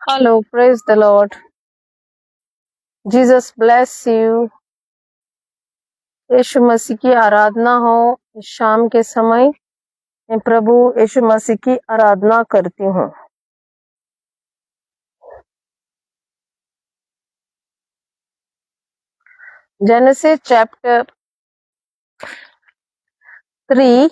Hello, praise the Lord. Jesus bless you. यीशु मसीह की आराधना हो। इस शाम के समय मैं प्रभु यीशु मसीह की आराधना करती हूँ। Genesis chapter 3.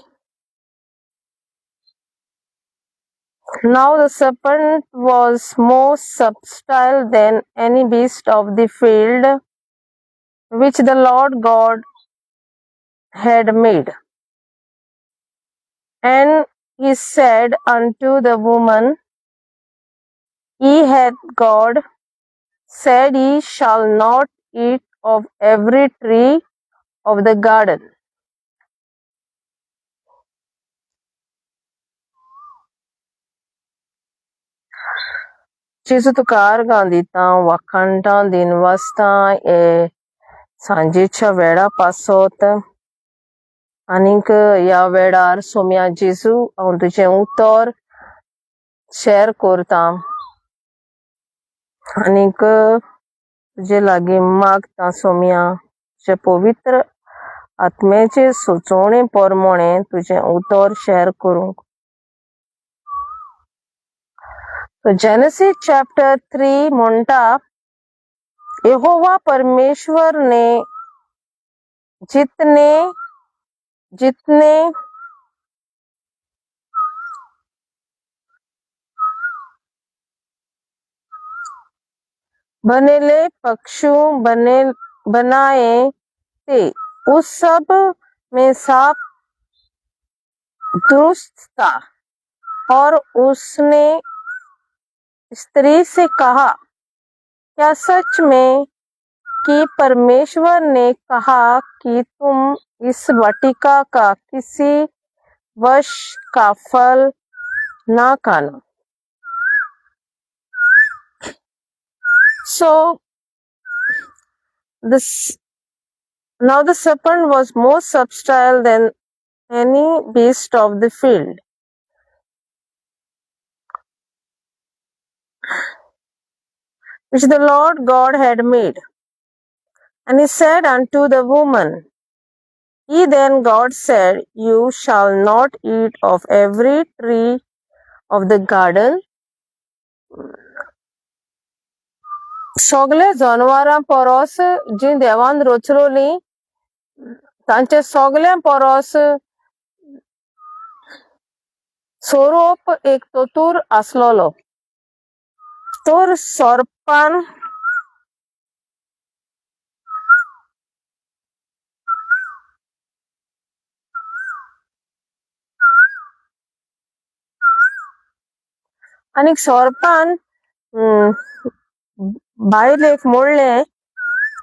Now the serpent was more subtle than any beast of the field which the Lord God had made. And he said unto the woman, Ye hath God said, Ye shall not eat of every tree of the garden. जेजू तुकार गांधीता वाखाणटा दिनवासता ए सांजेच्या वेळा पासत आनीक या वेळार सोम्या जेजू हांव तुजें उतर share करता आनीक तुजे लागीं मागता सोम्या तुजे पवित्र आत्म्याचे सुचोवणे प्रमाणे तुजें उतर शेअर करूंक. जेनेसिस चॅप्टर 3 म्हणटा यहोवा परमेश्वर ने जितने बनेले पक्षु बनाए थे उस सब में सांप दुरुस्त था और उसने स्त्री से कहा, क्या सच में कि परमेश्वर ने कहा कि तुम इस वाटिका का किसी वृक्ष का फल ना खाना. So now the serpent was more subtle than any beast of the field which the Lord God had made. And he said unto the woman, Ye then God said, You shall not eat of every tree of the garden. सगळे जनावरां परस जी देवान रचलोली तांचे सगळ्यां परस स्वरूप एक तोतूर आसलोलो. तर सर्पान आनी सर्पान बायलेक म्हणलें,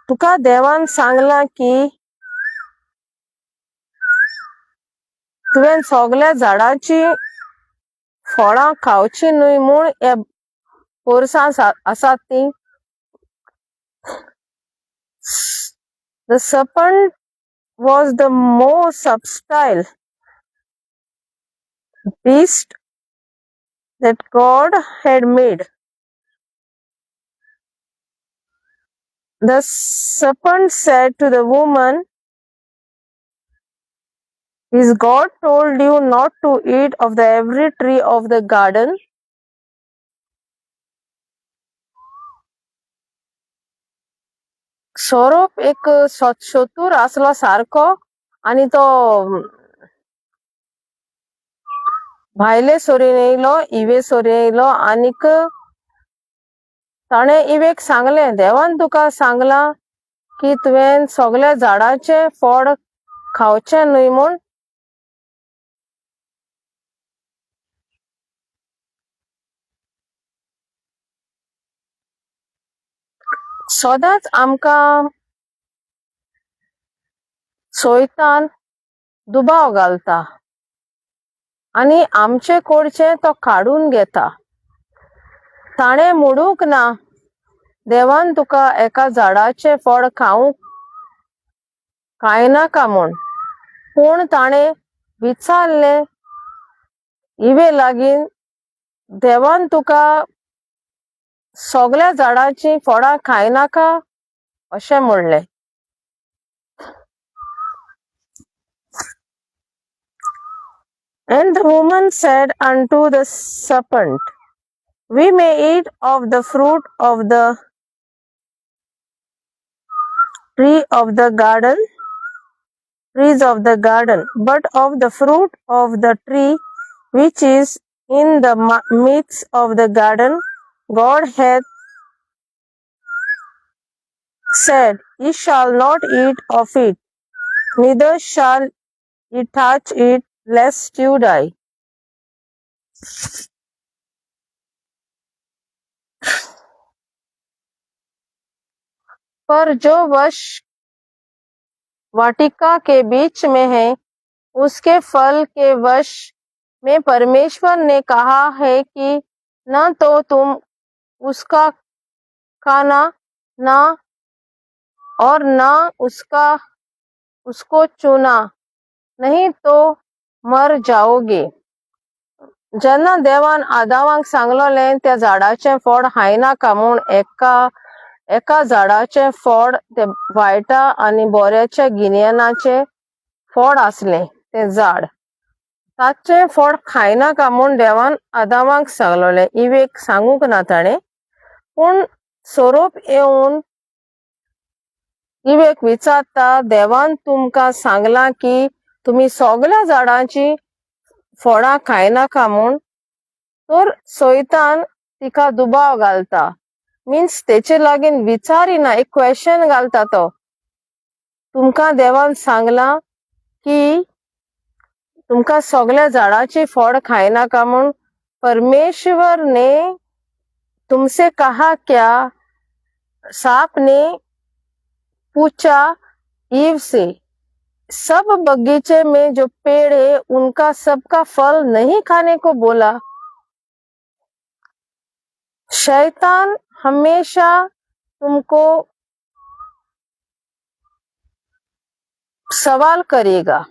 तुका देवान सांगलां की तुवें सगळ्या झाडांची फळां खावची न्हय म्हूण हे पोरसां आसात ती. The serpent was the most subtle beast that God had made. The serpent said to the woman, Is God told you not to eat of the every tree of the garden? स्वरूप एक सचोतूर आसलो सारको आनी तो भायले सोरीन येयलो इवे सोरीन येयलो आनीक ताणे इवेक सांगलें, देवान तुका सांगलां की तुवें सगळ्या झाडांचे फळ खावचें न्हय म्हूण. सदांच आमकां सोयतान दुबाव घालता आनी आमचे कडचे तो काडून घेता. ताणे म्हणूंक ना देवान तुका एका झाडाचे फळ खावंक कांय नाका म्हूण, पूण ताणे विचारलें इवे लागीं, देवान तुका सगळ्या झाडाची फळां खायनाका अशें म्हणलें. And the woman said unto the serpent, We may eat of the fruit of the trees of the garden, but of the fruit of the tree which is in the midst of the garden, God hath said, Ye shall not eat of it, neither shall ye touch it, lest you die. पर जो वृक्ष वाटिका के बीच में है, उसके फल के वश में परमेश्वर ने कहा है कि न तो तुम उसका खाना न और न उसको छूना, नहीं तो मर जाओगे. जेन्ना देवान आदामाक सांगलोलें त्या झाडाचें फळ खायनाका म्हूण एका झाडाचें फळ ते वायटा आनी बऱ्याच्या गिन्यानाचें फळ आसलें तें झाड, ताचें फळ खायनाका म्हूण देवान आदामाक सांगलोलें. इवेक सांगूंक ना ताणें, पूण सोरोप येवन इवेक विचारता, देवान तुमकां सांगलां की तुमी सगळ्या झाडांची फळां खायनाका म्हूण. तर सैतान तिका दुबाव घालता, मिन्स तेचे लागीं विचारिना, एक क्वेश्चन घालता तो. तुमकां देवान सांगलां की तुमकां सगळ्या झाडाची फळ खायनाका म्हूण. परमेश्वर ने तुमसे कहा क्या? सांप ने पूछा ईव से, सब बगीचे में जो पेड़ है उनका सबका फल नहीं खाने को बोला. शैतान हमेशा तुमको सवाल करेगा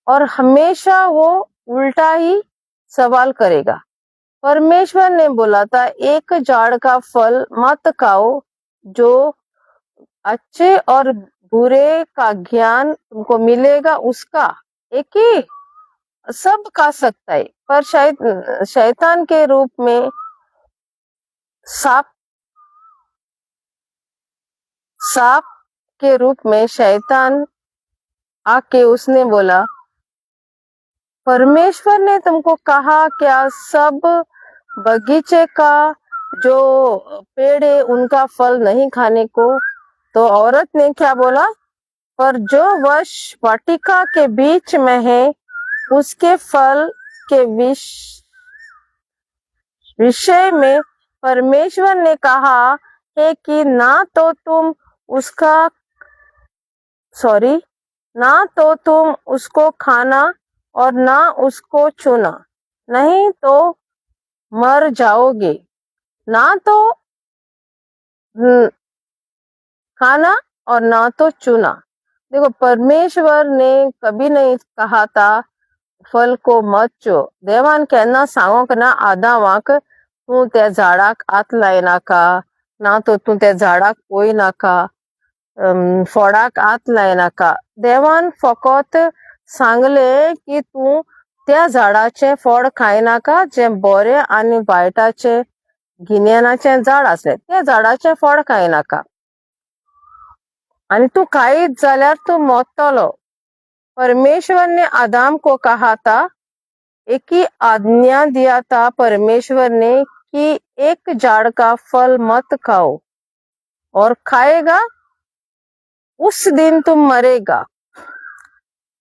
और हमेशा वो उल्टा ही सवाल करेगा. परमेश्वर ने बोला था एक झाड़ का फल मत खाओ, जो अच्छे और बुरे का ज्ञान तुमको मिलेगा उसका एक ही सब खा सकता है. पर शैतान के रूप में सांप के रूप में शैतान आके उसने बोला, परमेश्वर ने तुमको कहा क्या सब बगीचे का जो पेड़ है उनका फल नहीं खाने को? तो औरत ने क्या बोला, पर जो वृक्ष वाटिका के बीच में है उसके फल के विषय में परमेश्वर ने कहा है कि ना तो तुम उसको खाना और ना उसको छूना, नहीं तो मर जाओगे. ना तो खाना और ना तो छूना. देखो, परमेश्वर ने कभी नहीं कहा था फल को मत छो. देवान केन्ना सांगोक ना आदामाक तू त्या झाडाक हात लायनाका, ना तो तू त्या झाडाक पळयनाका, फळाक हात लायनाका. देवान फकत सांगले की तू त्या झाडाचें फळ खायनाका जें बरें आनी वायटाचें गिन्यानाचें झाड आसलें, त्या झाडाचें फळ खायनाका. आणि तू खाईत जाल्यार तू मरतलो. परमेश्वर ने आदम को कहा था, एक ही आज्ञा दिया था परमेश्वर ने कि एक झाड़ का फल मत खाओ, और खाएगा उस दिन तुम मरेगा.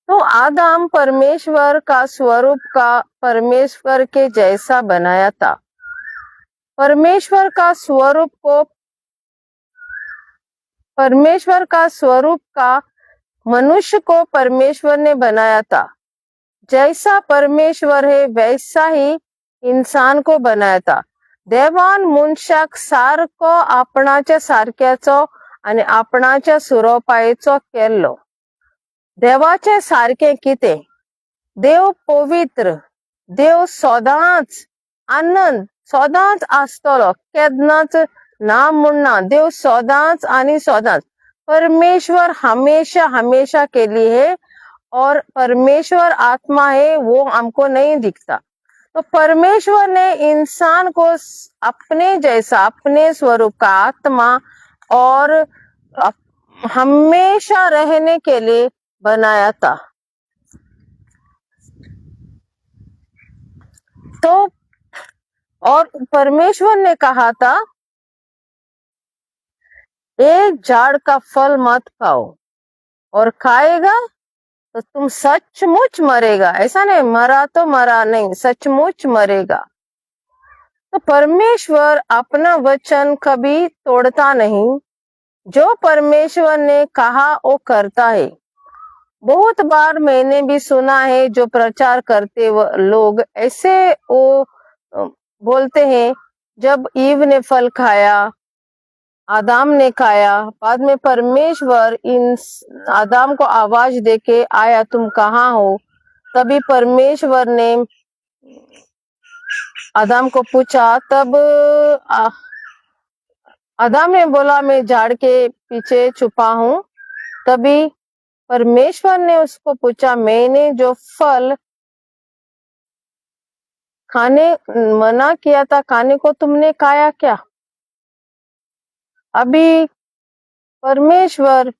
तो आदम परमेश्वर का स्वरूप का परमेश्वर के जैसा बनाया था. परमेश्वर का स्वरूप का मनुष्य को परमेश्वर ने बनाया था. जैसा परमेश्वर है वैसा ही इंसान को बनाया था. देवान मनशाक सारको आपणाच्या सारक्याचो आणि आपणाच्या स्वरूपाचो केल्लो. देवाचे सारखे कितें? देव पवित्र, देव सदांच आनंद, सदांच आसतलो, केन्नाच ना म्हणना. देव सदांच आणि सदांच. परमेश्वर हमेशा हमेशा के लिए है और परमेश्वर आत्मा है, वो हमको नहीं दिखता. तो परमेश्वर ने इंसान को अपने जैसा, अपने स्वरूप का आत्मा और हमेशा रहने के लिए बनाया था. तो और परमेश्वर ने कहा था, एक झाड़ का फल मत खाओ, और खाएगा तो तुम सचमुच मरेगा. ऐसा नहीं मरा तो मरा नहीं, सचमुच मरेगा. तो परमेश्वर अपना वचन कभी तोड़ता नहीं. जो परमेश्वर ने कहा वो करता है. बहुत बार मैंने भी सुना है जो प्रचार करते लोग ऐसे वो बोलते हैं, जब ईव ने फल खाया, आदाम ने खाया, बाद में परमेश्वर इन आदाम को आवाज देके आया, तुम कहाँ हो. तभी परमेश्वर ने आदाम को पूछा. तब आदाम ने बोला, मैं झाड़ के पीछे छुपा हूँ. तभी परमेश्वर ने उसको पूछा, मैंने जो फल खाने मना किया था खाने को, तुमने खाया क्या. अभी परमेश्वर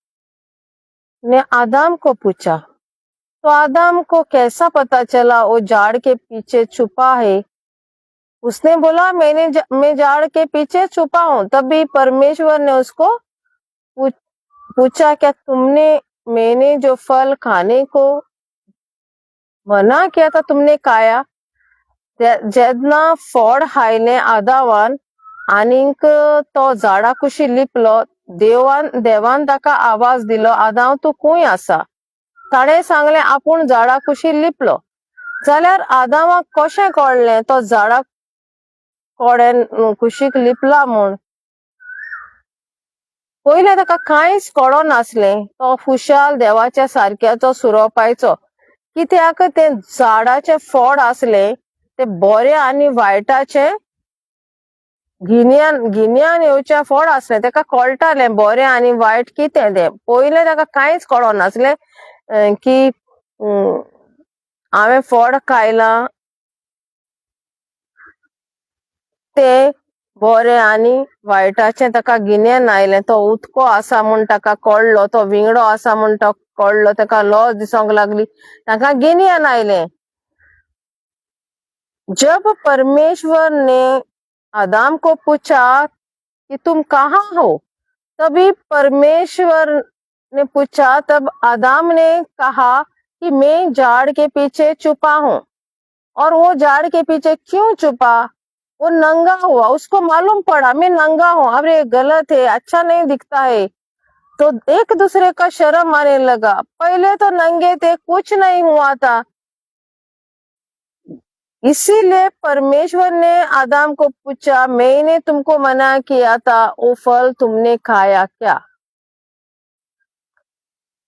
ने आदाम को पूछा, तो आदाम को कैसा पता चला वो झाड़ के पीछे छुपा है. उसने बोला, मैं झाड़ के पीछे छुपा हूँ. तभी परमेश्वर ने उसको पूछा, क्या तुमने मैंने जो फल खाने को मना किया था तुमने खाया. जेन्ना फळ खायलें आदामान आनीक तो झाडा कुशी लिपलो, देवान ताका आवाज दिलो, आदाम तूं खूंय आसा. ताणें सांगलें, आपूण झाडा कुशी लिपलो. जाल्यार आदामाक कशें कळ्ळें तो झाडा कोड्यान कुशीक लिपला म्हूण. पयलें ताका कांयच कळो नासलें. तो खुशाल देवाच्या सारक्याचो सुरोपायचो, कित्याक तें झाडाचें फळ आसलें ते बरे आनी वायटाचे गिन्यान येवचे फळ आसलें. ताका कळटालें बरें आनी वायट कितें तें. पयलें ताका कांयच कळो नासलें की हांवें फळ खायलां तें बरें आनी वायटाचें. ताका गिन्यान आयलें. तो उदको आसा म्हूण ताका कळ्ळो, तो विंगडो आसा म्हूण तो कळ्ळो, ताका लज दिसोंक लागली, ताका गिन्यान आयलें. जब परमेश्वर ने आदाम को पूछा कि तुम कहाँ हो, तभी परमेश्वर ने पूछा, तब आदाम ने कहा कि मैं झाड़ के पीछे छुपा हूँ. और वो झाड़ के पीछे क्यों छुपा, वो नंगा हुआ. उसको मालूम पड़ा मैं नंगा हूँ, अरे गलत है, अच्छा नहीं दिखता है. तो एक दूसरे का शर्म आने लगा. पहले तो नंगे थे, कुछ नहीं हुआ था. इसीलिए परमेश्वर ने आदाम को पूछा, मैंने तुमको मना किया था, वो फल तुमने खाया क्या.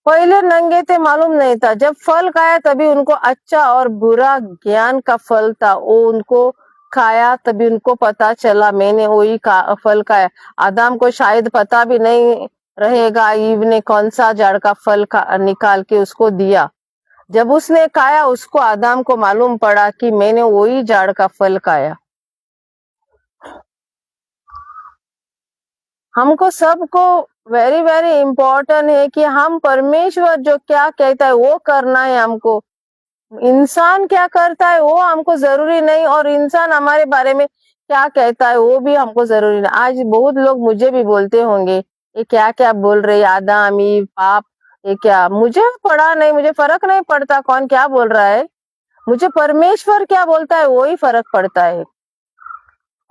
पहले नंगे थे, मालूम नहीं था. जब फल खाया तभी उनको अच्छा और बुरा ज्ञान का फल था, वो उनको खाया तभी उनको पता चला मैंने वही फल खाया. आदाम को शायद पता भी नहीं रहेगा ईव ने कौन सा झाड़ का फल निकाल के उसको दिया. जब उसने खाया, उसको आदाम को मालूम पड़ा कि मैंने वही झाड़ का फल खाया. हमको सबको वेरी वेरी इम्पोर्टेंट है कि हम परमेश्वर जो क्या कहता है वो करना है हमको. इंसान क्या करता है वो हमको जरूरी नहीं, और इंसान हमारे बारे में क्या कहता है वो भी हमको जरूरी नहीं. आज बहुत लोग मुझे भी बोलते होंगे, ये क्या क्या बोल रहे, आदम ईव पाप, ये क्या. मुझे पढ़ा नहीं, मुझे फर्क नहीं पड़ता कौन क्या बोल रहा है. मुझे परमेश्वर क्या बोलता है वो ही फर्क पड़ता है.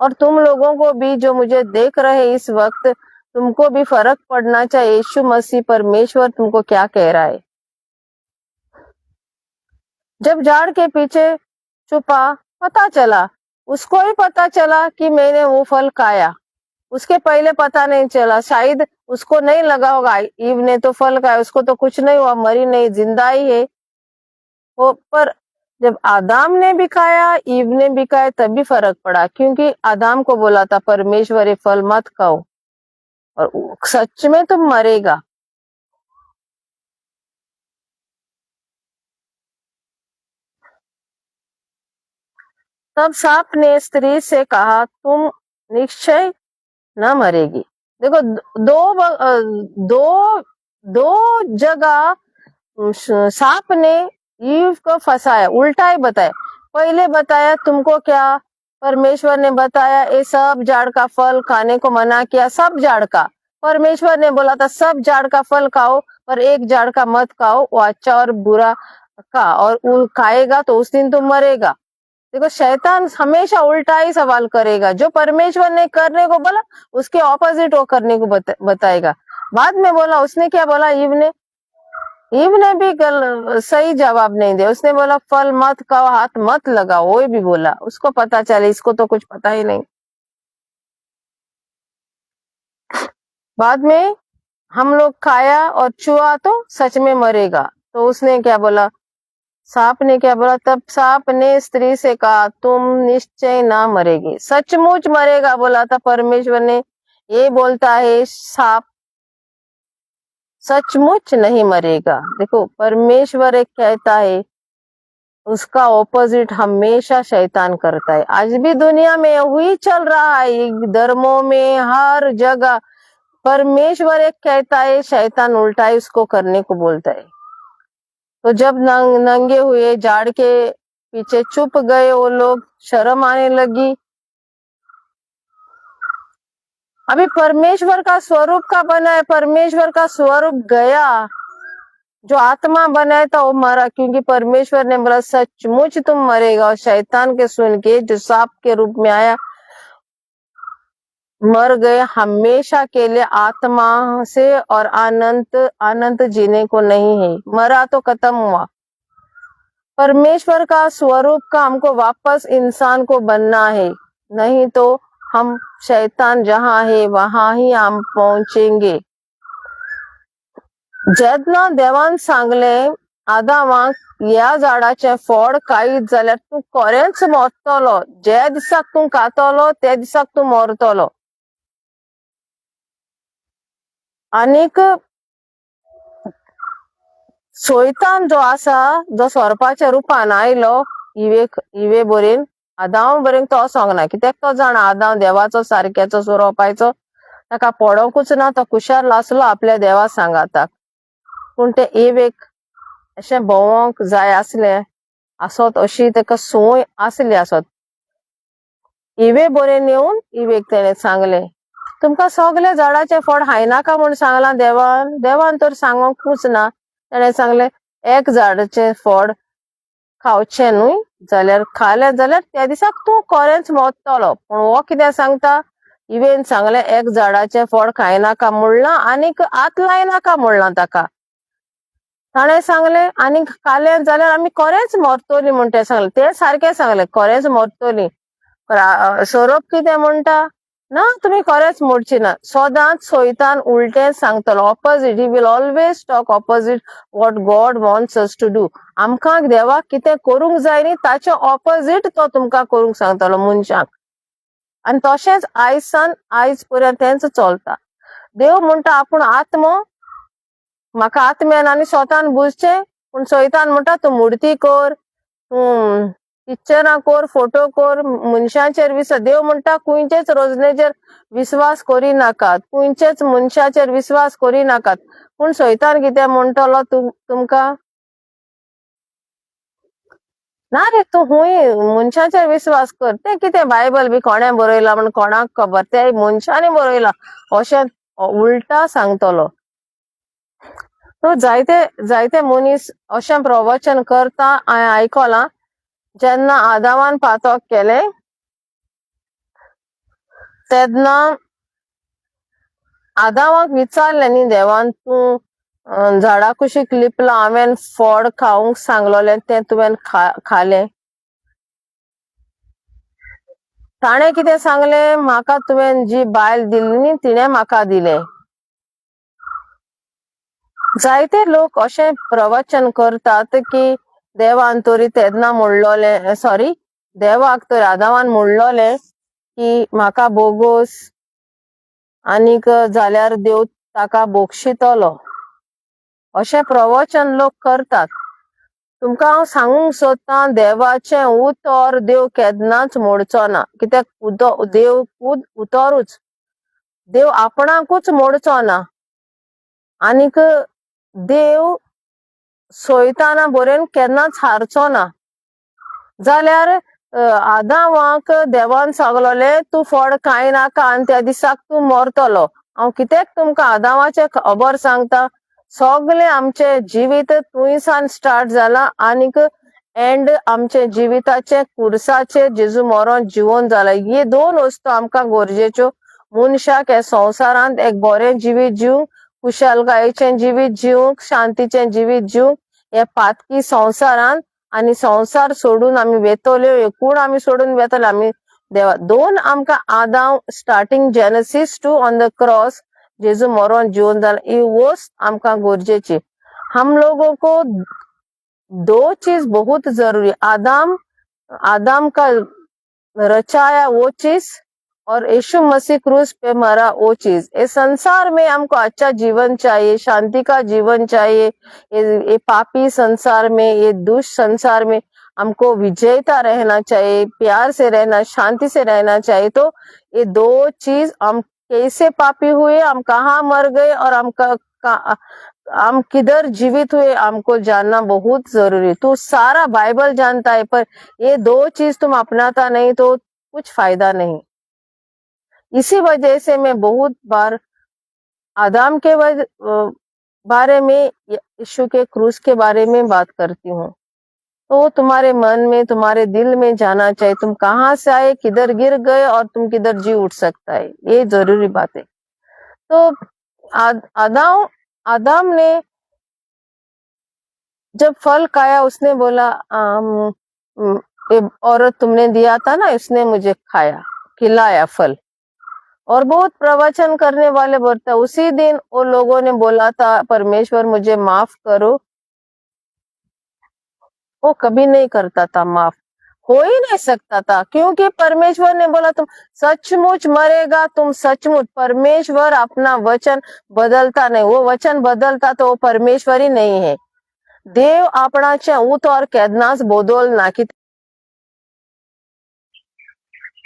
और तुम लोगों को भी जो मुझे देख रहे इस वक्त, तुमको भी फर्क पड़ना चाहिए यीशु मसीह परमेश्वर तुमको क्या कह रहा है. जब झाड़ के पीछे छुपा, पता चला, उसको ही पता चला कि मैंने वो फल खाया. उसके पहले पता नहीं चला. शायद उसको नहीं लगा होगा ईव ने तो फल खाया, उसको तो कुछ नहीं हुआ, मरी नहीं, जिंदा ही है वो. पर जब आदाम ने भी खाया, ईव ने भी खाया, तभी फर्क पड़ा, क्योंकि आदाम को बोला था परमेश्वर ये फल मत खाओ, और सच में तुम मरेगा। तब सांप ने स्त्री से कहा, तुम निश्चय न मरेगी। देखो, दो दो जगह सांप ने ईव को फंसाया, उल्टा ही बताया। पहले बताया तुमको क्या, परमेश्वर ने बताया ये सब झाड़ का फल खाने को मना किया, सब झाड़ का। परमेश्वर ने बोला था सब झाड़ का फल खाओ, पर एक झाड़ का मत खाओ, वो अच्छा और बुरा का, और वो खाएगा तो उस दिन तुम मरेगा। देखो, शैतान हमेशा उल्टा ही सवाल करेगा, जो परमेश्वर ने करने को बोला उसके ऑपोजिट वो करने को बताएगा। बाद में बोला, उसने क्या बोला, ईव ने भी सही जवाब नहीं दिया। उसने बोला फल मत खाओ, हाथ मत लगाओ, वो भी बोला। उसको पता चले, इसको तो कुछ पता ही नहीं। बाद में हम लोग खाया और छुआ तो सच में मरेगा। तो उसने क्या बोला, सांप ने क्या बोला, तब सांप ने स्त्री से कहा, तुम निश्चय ना मरेगी, सचमुच मरेगा बोला था परमेश्वर ने। ये बोलता है सांप सचमुच नहीं मरेगा। देखो, परमेश्वर एक कहता है, उसका ऑपोजिट हमेशा शैतान करता है। आज भी दुनिया में वही चल रहा है, धर्मों में हर जगह परमेश्वर एक कहता है, शैतान उल्टा है उसको करने को बोलता है। तो जब नंगे हुए झाड़ के पीछे चुप गए वो लोग, शर्म आने लगी। अभी परमेश्वर का स्वरूप का बना है, परमेश्वर का स्वरूप गया, जो आत्मा बनाया था वो मरा, क्योंकि परमेश्वर ने बोला सचमुच तुम मरेगा। और शैतान के सुन के जो सांप के रूप में आया, मर गए हमेशा के लिए आत्मा से, और अनंत जीने को नहीं है, मरा तो खत्म हुआ। परमेश्वर का स्वरूप का हमको वापस इंसान को बनना है, नहीं तो हम शैतान जहां है वहां ही हम पहुंचेंगे। जेदना देवान सांगले, आदामाक या झाडाचे फळ खाईत जाल्यार तू खरेंच मरतलो, जे दिसाक तू खातलो ते दिसाक तू मरतलो। आनीक शैतान जो आसा, जो स्वरूपाच्या रुपान आयलो इवे बरेन, आदाम बरेन तो सांगना, कित्याक तो जाणा आदाम देवाचो सारक्याचो स्वरूपाचो, ताका पडोंकूच ना, तो कुशार लासलो आपल्या देवा सांगाताक। पूण ते इवेक अशें भोंवोंक जाय आसले आसत, अशी ताका संवय आसली आसत। इवे बरेन येवन इवेक तेणें सांगले, तुमकां सगळे झाडाचे फळ खायनाका म्हूण सांगलां देवान। देवान तर सांगोंकूच ना, तेणें सांगलें एक झाडाचे फळ खावचें न्हय, जाल्यार खालें जाल्यार त्या दिसाक तूं खरेंच मरतलो। पूण हो कितें सांगता, इवेन सांगलें एक झाडाचें फळ खायनाका म्हणलां, आनीक हात लायनाका म्हणलां ताका। ताणें सांगलें आनीक खालें जाल्यार आमी खरेंच मरतलीं म्हूण तें सांगलें। तें सारकें सांगलें, खरेंच मरतलीं। स्वरूप कितें म्हणटा, ना तुमी खरेंच मरची ना। सदांच शैतान उलटें सांगतलो, opposite, he will always talk opposite what God wants us to do. आमकां देवाक कितें करूंक जाय न्ही ताचे ऑपोजिट तो तुमकां करूंक सांगतलो मनशाक। आनी तशेंच आयज पर्यंत तेंच चलता। देव म्हणटा आपूण आत्मो, म्हाका आत्म्यान आनी स्वतान बुजचें, पूण शैतान म्हणटा तूं मुर्ती कर, तूं पिक्चरां कर, फोटो कर, मनशाचेर विश्वास। देव म्हणटा खंयचेच रोजनेचेर विश्वास करिनाकात, खंयचेच मनशाचेर विश्वास करिनाकात। पूण शैतान कितें म्हणटलो तुमकां, ना रे तूं हुंय मनशाचेर विश्वास कर, तें कितें बायबल बी कोणें बरयला म्हण कोणाक खबर, तें मनशांनी बरयला अशें उलटा सांगतलो। तो जायते मनीस अशें प्रवचन करता, हांवें आयकलां। जेन्ना आदामान पातक केलें तेन्ना आदामाक विचारलें न्ही देवान, तूं झाडां कुशीक लिपलां, हांवें फळ खावंक सांगलोलें तें तुवें खालें। ताणें कितें सांगलें, म्हाका तुवें जी बायल दिली न्ही तिणें म्हाका दिलें। जायते लोक अशें प्रवचन करतात की देवान तरी तेन्ना म्हणलोले सॉरी देवाक तर आदामान म्हणलोले की म्हाका बोगोस आनीक जाल्यार देव ताका बोगशितलो अशें प्रवचन लोक करतात. तुमकां हांव सांगूंक सोदतां देवाचें उतर देव केन्नाच मोडचो ना. कित्याक देव उतरूच देव आपणाकूच मोडचो ना. आनीक देव सोयताना बरेन केन्नाच हारचो ना. जाल्यार आदामाक देवान सांगलोले तूं फळ खाय नाका आनी त्या दिसाक तूं मरतलो. हांव कित्याक तुमकां आदामाचें खबर सांगता. सगळें आमचें जिवीत थंयसान स्टार्ट जाला आनीक एंड आमचे जिविताचे कुर्साचेर जेजू मरण जिवोन जाला. हे दोन वस्तू आमकां गरजेच्यो. मनशाक हे संवसारांत एक बरें जिवीत जिवंक, खुशालकायेचें जिवीत जिवंक, शांतीचें जिवीत जिवंक हे पातकी संवसारांत आनी संवसार सोडून आमी वेतल्यो. कोण आमी सोडून वेतले आमी देवा. दोन आमकां आदाम starting Genesis to on the cross जेजू मरण जिवोन जाला. ही वस्त आमकां गरजेची. हम लोगों को दो चीज बहुत जरूरी. आदाम का रचाया वो चीज और यीशु मसीह क्रूस पे मरा वो चीज. इस संसार में हमको अच्छा जीवन चाहिए, शांति का जीवन चाहिए. ये पापी संसार में, ये दुष्ट संसार में हमको विजयता रहना चाहिए, प्यार से रहना, शांति से रहना चाहिए. तो ये दो चीज हम कैसे पापी हुए, हम कहाँ मर गए और हम किधर जीवित हुए हमको जानना बहुत जरूरी. तू सारा बाइबल जानता है पर ये दो चीज तुम अपनाता नहीं तो कुछ फायदा नहीं. इसी वजह से मैं बहुत बार आदम के बारे में, यीशु के क्रूस के बारे में बात करती हूँ. तो तुम्हारे मन में, तुम्हारे दिल में जाना चाहिए तुम कहाँ से आए, किधर गिर गए और तुम किधर जी उठ सकता है. ये जरूरी बात है. तो आदम ने जब फल खाया उसने बोला औरत तुमने दिया था ना, उसने मुझे खाया, खिलाया फल. और बहुत प्रवचन करने वाले बोलते उसी दिन वो लोगों ने बोला था परमेश्वर मुझे माफ करो. वो कभी नहीं करता था माफ. हो ही नहीं सकता था क्योंकि परमेश्वर ने बोला तुम सचमुच मरेगा. तुम सचमुच. परमेश्वर अपना वचन बदलता नहीं. वो वचन बदलता तो वो परमेश्वर ही नहीं है. देव आपणाचे उतर केन्नाच बदलना.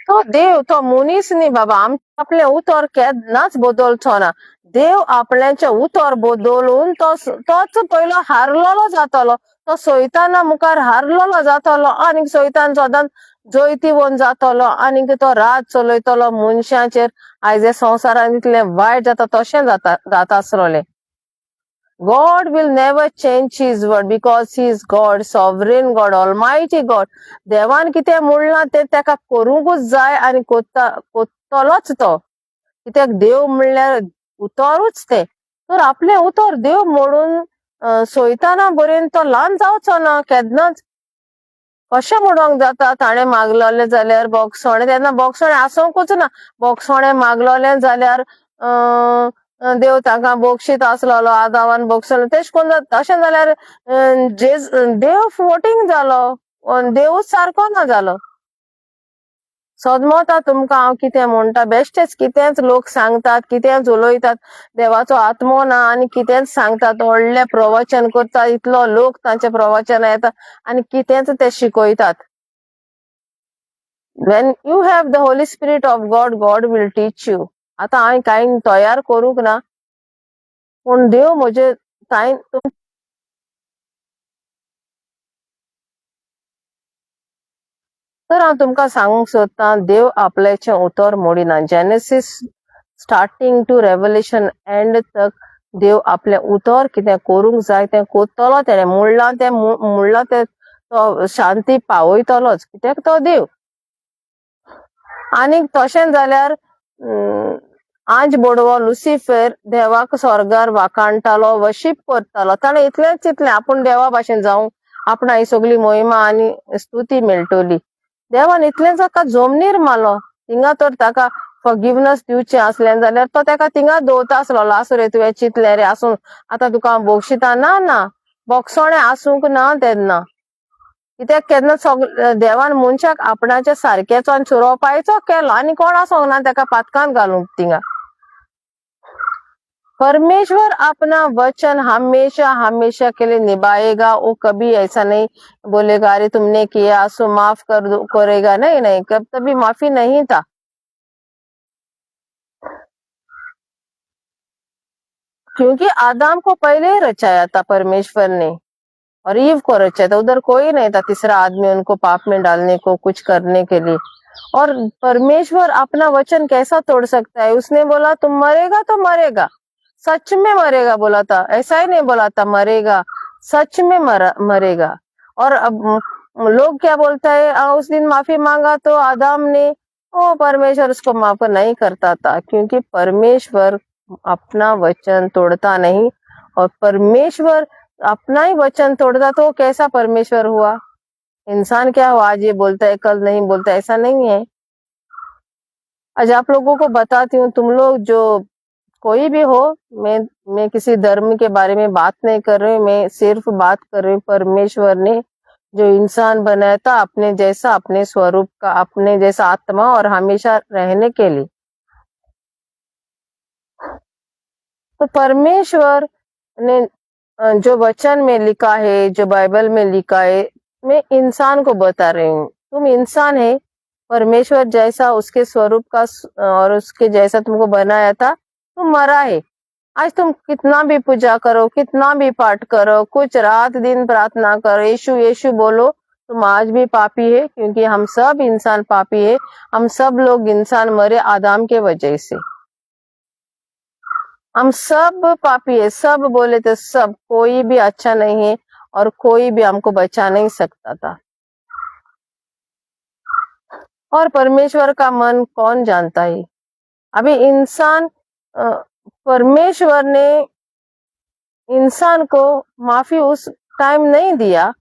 तो देव तो मनीस न्ही बाबा. आपले उतर केन्नाच बदलचो ना. देव आपल्याचे उतर बदलून तोच पयलो हारलेलो जातलो. तो सैताना मुखार हारलेलो जातलो आनी सैतान सदांच जैतिवंत जातलो आनी तो राज चलयतलो मनशाचेर. आयज ह्या संवसारान इतलें वायट जाता तशें जाता आसलोलें. God will never change his word because he is God, sovereign God, almighty God. देवान कितें म्हणलां तें ताका करूंकूच जाय आनी कोत्तलोच तो. कित्याक देव म्हणल्यार उतरूच तें. तर आपलें उतर देव मोडून सोयताना बरेन तो ल्हान जावचो ना केन्नाच. कशें म्हणोंक जाता ताणें मागलोलें जाल्यार बोगसोणें. तेन्ना बोगसोणें आसोंकूच ना. बोगसोणें मागलोलें जाल्यार देव ताका बोगशीत आसलोलो. आदामान बोगसलो तेश कोन्न. तशें जाल्यार देव फोटींग जालो. देवूच सारको ना जालो. सदमता तुमकां हांव कितें म्हणटा. बेश्टेच कितेंच लोक सांगतात, कितेंच उलयतात. देवाचो आत्मो ना आनी कितेंच सांगतात. व्हडलें प्रवचन करतात. इतलो लोक तांचे प्रवचन येता आनी कितेंच ते शिकयतात. When you have the Holy Spirit of God, God will teach you. आता हांवें कांय तयार करूंक ना पूण देव म्हजे कांय तर हांव तुमकां सांगूंक सोदतां देव आपल्याचें उतर मोडिना. Genesis starting to Revelation end तक देव आपलें उतर कितें करूंक जाय तें कोत्तलो. तेणें म्हणलां तें तो शांती पावयतलोच कित्याक तो देव. आनीक तशें जाल्यार आज बोडवो लुसिफर देवाक स्वर्गार वाकाणटालो, वर्शीप करतालो. ताणें इतलेंच चिंतलें आपूण देवा भाशेन जावं, आपणा ही सगळी महिमा आनी स्तुती मेळटली. देवान इतलेंच ताका जमनीर मारलो. थिंगा तर ताका फॉरगिवनेस दिवचें आसलें जाल्यार तो ताका थिंगा दवरता आसलो. आसूं रे तुवें चिंतलें रे आसूं आतां तुका हांव बोगशिता. ना बोगसोणें आसूंक ना तेन्ना. कित्याक केन्ना देवान मनशाक आपणाच्या सारक्याचो चुरोवपाचो केलो आनी कोणा सोगना तेका पातकान घालूंक थिंगा. परमेश्वर अपना वचन हमेशा हमेशा के लिए निभाएगा. वो कभी ऐसा नहीं बोलेगा अरे तुमने किया सो माफ कर दो करेगा. नहीं नहीं, कभी माफी नहीं था. क्योंकि आदम को पहले ही रचाया था परमेश्वर ने और ईव को रचाया था. उधर कोई नहीं था तीसरा आदमी उनको पाप में डालने को, कुछ करने के लिए. और परमेश्वर अपना वचन कैसा तोड़ सकता है? उसने बोला तुम मरेगा तो मरेगा, सच में मरेगा बोला था. ऐसा ही नहीं बोला था मरेगा, सच में मरेगा. और अब लोग क्या बोलता है, उस दिन माफी मांगा तो आदम ने, वो परमेश्वर उसको माफ नहीं करता था. क्योंकि परमेश्वर अपना वचन तोड़ता नहीं. और परमेश्वर अपना ही वचन तोड़ता तो कैसा परमेश्वर हुआ? इंसान क्या हुआ? आज ये बोलता है कल नहीं बोलता, ऐसा नहीं है. आज आप लोगों को बताती हूँ, तुम लोग जो कोई भी हो, मैं किसी धर्म के बारे में बात नहीं कर रही हूँ. मैं सिर्फ बात कर रही हूँ परमेश्वर ने जो इंसान बनाया था अपने जैसा, अपने स्वरूप का, अपने जैसा आत्मा और हमेशा रहने के लिए. तो परमेश्वर ने जो वचन में लिखा है, जो बाइबल में लिखा है, मैं इंसान को बता रही हूँ. तुम इंसान है, परमेश्वर जैसा उसके स्वरूप का और उसके जैसा तुमको बनाया था. तुम मरा है. आज तुम कितना भी पूजा करो, कितना भी पाठ करो, कुछ रात दिन प्रार्थना करो, यीशु यीशु बोलो, तुम आज भी पापी है. क्योंकि हम सब इंसान पापी है. हम सब लोग इंसान मरे आदम के वजह से. हम सब पापी है. सब बोले तो सब, कोई भी अच्छा नहीं है और कोई भी हमको बचा नहीं सकता था. और परमेश्वर का मन कौन जानता है? अभी इंसान, परमेश्वर ने इंसान को माफी उस टाइम नहीं दिया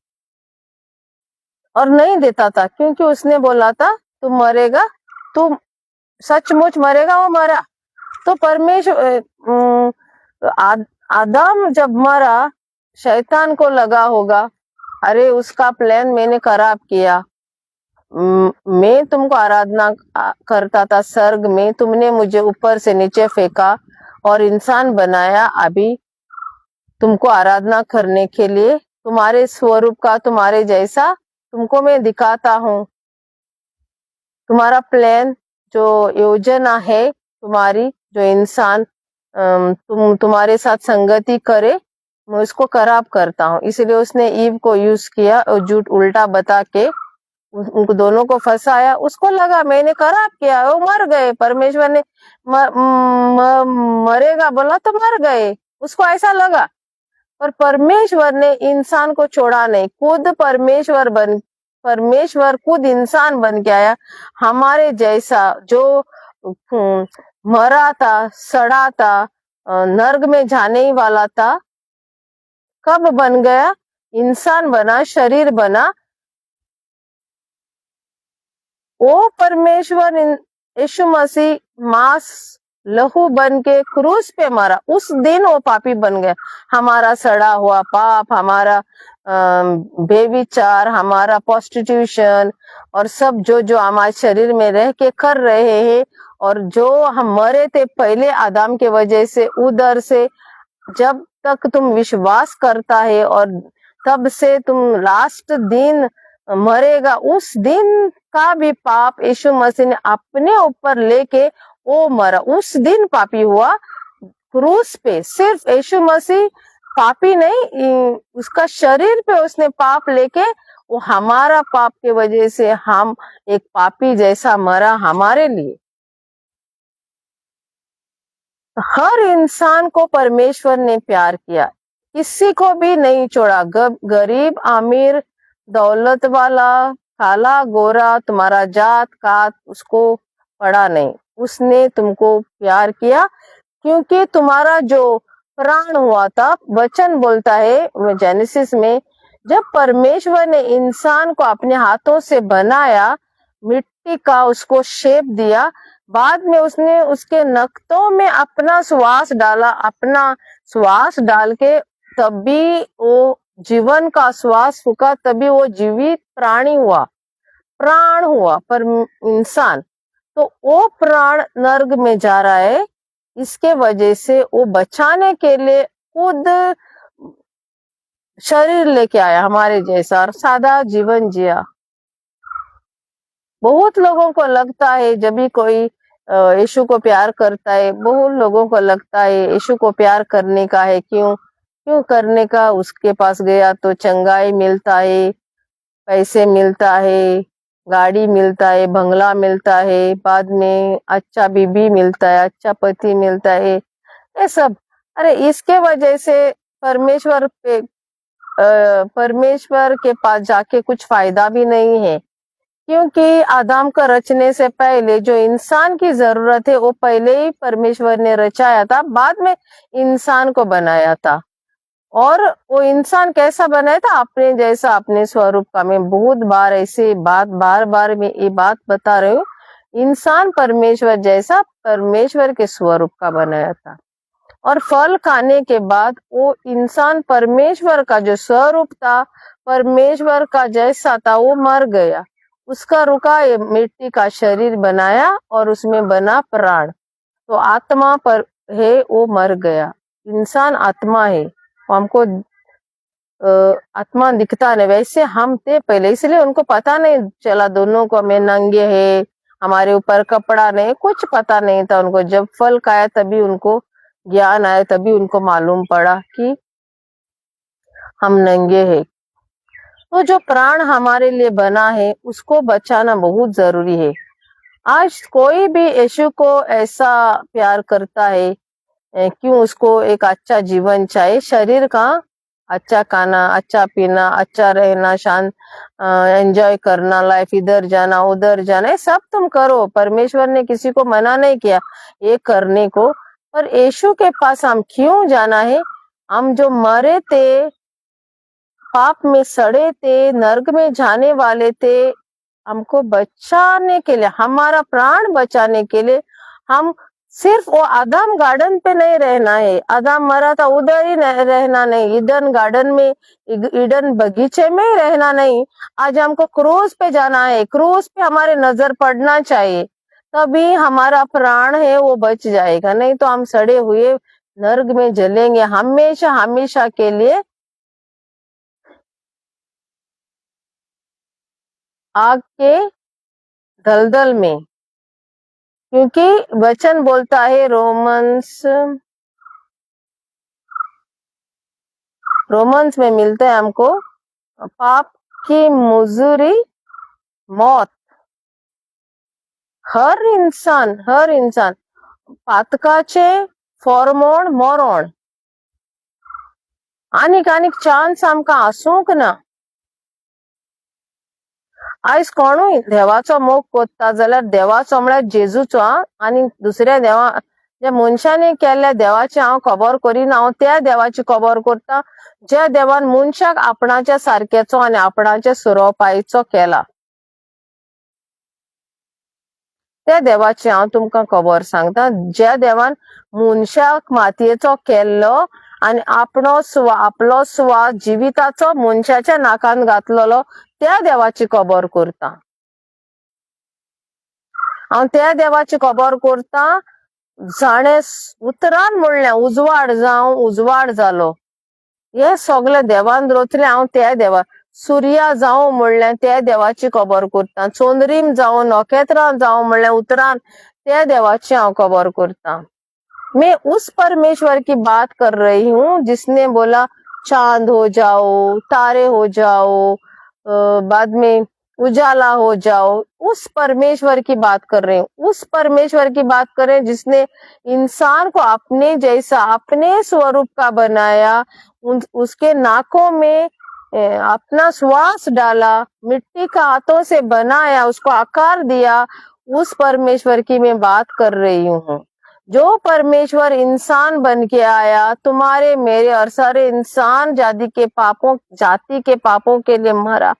और नहीं देता था. क्योंकि उसने बोला था तू मरेगा, तू सचमुच मरेगा. वो मरा. तो परमेश्वर आदम जब मरा, शैतान को लगा होगा अरे उसका प्लान मैंने खराब किया. मैं तुमको आराधना करता था स्वर्ग में, तुमने मुझे ऊपर से नीचे फेंका और इंसान बनाया अभी तुमको आराधना करने के लिए. तुम्हारे स्वरूप का, तुम्हारे जैसा तुमको मैं दिखाता हूँ. तुम्हारा प्लान, जो योजना है तुम्हारी, जो इंसान तुम्हारे साथ संगति करे, मैं उसको खराब करता हूँ. इसलिए उसने ईव को यूज किया और झूठ उल्टा बता के उनको दोनों को फंसाया. उसको लगा मैंने खराब किया, वो मर गए. परमेश्वर ने मरेगा बोला तो मर गए, उसको ऐसा लगा. पर परमेश्वर ने इंसान को छोड़ा नहीं. खुद परमेश्वर खुद इंसान बन के आया हमारे जैसा, जो मरा था, सड़ा था, नर्क में जाने ही वाला था. कब बन गया? इंसान बना, शरीर बना. वो परमेश्वर यीशु मसीह मांस लहू बन के क्रूस पे मरा. उस दिन वो पापी बन गया. हमारा सड़ा हुआ पाप, हमारा बेविचार, हमारा प्रोस्टिट्यूशन और सब जो हमारे शरीर में रह के कर रहे हैं, और जो हम मरे थे पहले आदम के वजह से, उधर से जब तक तुम विश्वास करता है और तब से तुम लास्ट दिन मरेगा, उस दिन का भी पाप यीशु मसीह ने अपने ऊपर लेके वो मरा. उस दिन पापी हुआ क्रूस पे. सिर्फ यीशु मसीह पापी नहीं, उसका शरीर पे उसने पाप लेके, वो हमारा पाप के वजह से हम एक पापी जैसा मरा हमारे लिए. हर इंसान को परमेश्वर ने प्यार किया, किसी को भी नहीं छोड़ा. गरीब, अमीर, दौलत वाला, काला गोरा, तुम्हारा जात का उसको पड़ा नहीं. उसने तुमको प्यार किया क्योंकि तुम्हारा जो प्राण हुआ था. वचन बोलता है जेनेसिस में, जब परमेश्वर ने इंसान को अपने हाथों से बनाया, मिट्टी का उसको शेप दिया, बाद में उसने उसके नख्तों में अपना श्वास डाला. अपना श्वास डाल के तभी वो जीवन का श्वास फूका तभी वो जीवित प्राणी हुआ, प्राण हुआ। पर इंसान तो वो प्राण नर्क में जा रहा है, इसके वजह से वो बचाने के लिए खुद शरीर लेके आया हमारे जैसा और सादा जीवन जिया। बहुत लोगों को लगता है जब भी कोई यीशु को प्यार करता है, बहुत लोगों को लगता है यीशु को प्यार करने का है, क्यों करने का, उसके पास गया तो चंगाई मिलता है, पैसे मिलता है, गाड़ी मिलता है, बंगला मिलता है, बाद में अच्छा बीबी मिलता है, अच्छा पति मिलता है, ये सब। अरे इसके वजह से परमेश्वर के पास जाके कुछ फायदा भी नहीं है, क्योंकि आदम का रचने से पहले जो इंसान की जरूरत है वो पहले ही परमेश्वर ने रचाया था, बाद में इंसान को बनाया था। और वो इंसान कैसा बनाया था? अपने जैसा, अपने स्वरूप का। मैं बहुत बार ऐसे बार बार मैं ये बात बता रही हूँ, इंसान परमेश्वर जैसा, परमेश्वर के स्वरूप का बनाया था। और फल खाने के बाद वो इंसान परमेश्वर का जो स्वरूप था, परमेश्वर का जैसा था, वो मर गया। उसका रुका ये मिट्टी का शरीर बनाया और उसमें बना प्राण। तो आत्मा पर है, वो मर गया। इंसान आत्मा है, हमको आत्मा दिखता नहीं, वैसे हम थे पहले, इसलिए उनको पता नहीं चला दोनों को हमें नंगे है, हमारे ऊपर कपड़ा नहीं, कुछ पता नहीं था उनको। जब फल खाया तभी उनको ज्ञान आया, तभी उनको मालूम पड़ा कि हम नंगे हैं। तो जो प्राण हमारे लिए बना है उसको बचाना बहुत जरूरी है। आज कोई भी यीशु को ऐसा प्यार करता है, क्यों उसको एक अच्छा जीवन चाहिए, शरीर का अच्छा खाना, अच्छा पीना, अच्छा रहना, शांत एंजॉय करना, लाइफ इधर जाना उधर जाना, ये सब तुम करो, परमेश्वर ने किसी को मना नहीं किया ये करने को। पर यीशु के पास हम क्यों जाना है? हम जो मरे थे, पाप में सड़े थे, नर्क में जाने वाले थे, हमको बचाने के लिए, हमारा प्राण बचाने के लिए हम सिर्फ वो आदम गार्डन पे नहीं रहना है, आदम मरा था उधर ही रहना नहीं, ईडन गार्डन में, ईडन बगीचे में ही रहना नहीं। आज हमको क्रूज पे जाना है, क्रूज पे हमारे नजर पड़ना चाहिए, तभी हमारा प्राण है वो बच जाएगा, नहीं तो हम सड़े हुए नर्क में जलेंगे हमेशा हमेशा के लिए, आग के दलदल में। क्योंकि वचन बोलता है रोमन्स में मिलता है हमको, पाप की मजूरी मौत। हर इंसान पातकाचे फॉर्मोन मरण आनीक चान्स आमका आसूंक ना। आयज कोणूय देवाचो मोग कोत्ता जाल्यार देवाचो म्हळ्यार जेजूचो, आनी दुसऱ्या देवा ज्या मनशाने केल्ल्या देवाची हांव खबर करिना, हांव त्या देवाची खबर करता ज्या देवान मनशाक आपणाच्या सारक्याचो आनी आपणाच्या स्वरुपाचो केला, त्या देवाची हांव तुमकां खबर सांगता। ज्या देवान मनशाक मातयेचो केल्लो आनी आपलो स्वास जिविताचो मनशाच्या नाकान घातलेलो, त्या देवाची खबर करता हांव। त्या देवाची खबर करता जाणे उतरान म्हणलें उजवाड जालो, हे सगळे देवान रोतले, हांव त्या देवा। सुर्या जावं म्हणलें त्या देवाची खबर करता, चोंदरीम जावं नखेत्रां जावं म्हणलें उतरान, त्या देवाची हांव खबर करता। मैं उस परमेश्वर की बात कर रही हूँ जिसने बोला चांद हो जाओ, तारे हो जाओ, बाद में उजाला हो जाओ, उस परमेश्वर की बात कर रहे हैं। उस परमेश्वर की बात कर रहे हैं जिसने इंसान को अपने जैसा, अपने स्वरूप का बनाया, उसके नाकों में अपना श्वास डाला, मिट्टी का हाथों से बनाया, उसको आकार दिया, उस परमेश्वर की मैं बात कर रही हूँ। जो परमेश्वर इंसान बन के आया, तुम्हारे मेरे और सारे इंसान जाति के पापों के लिए मरा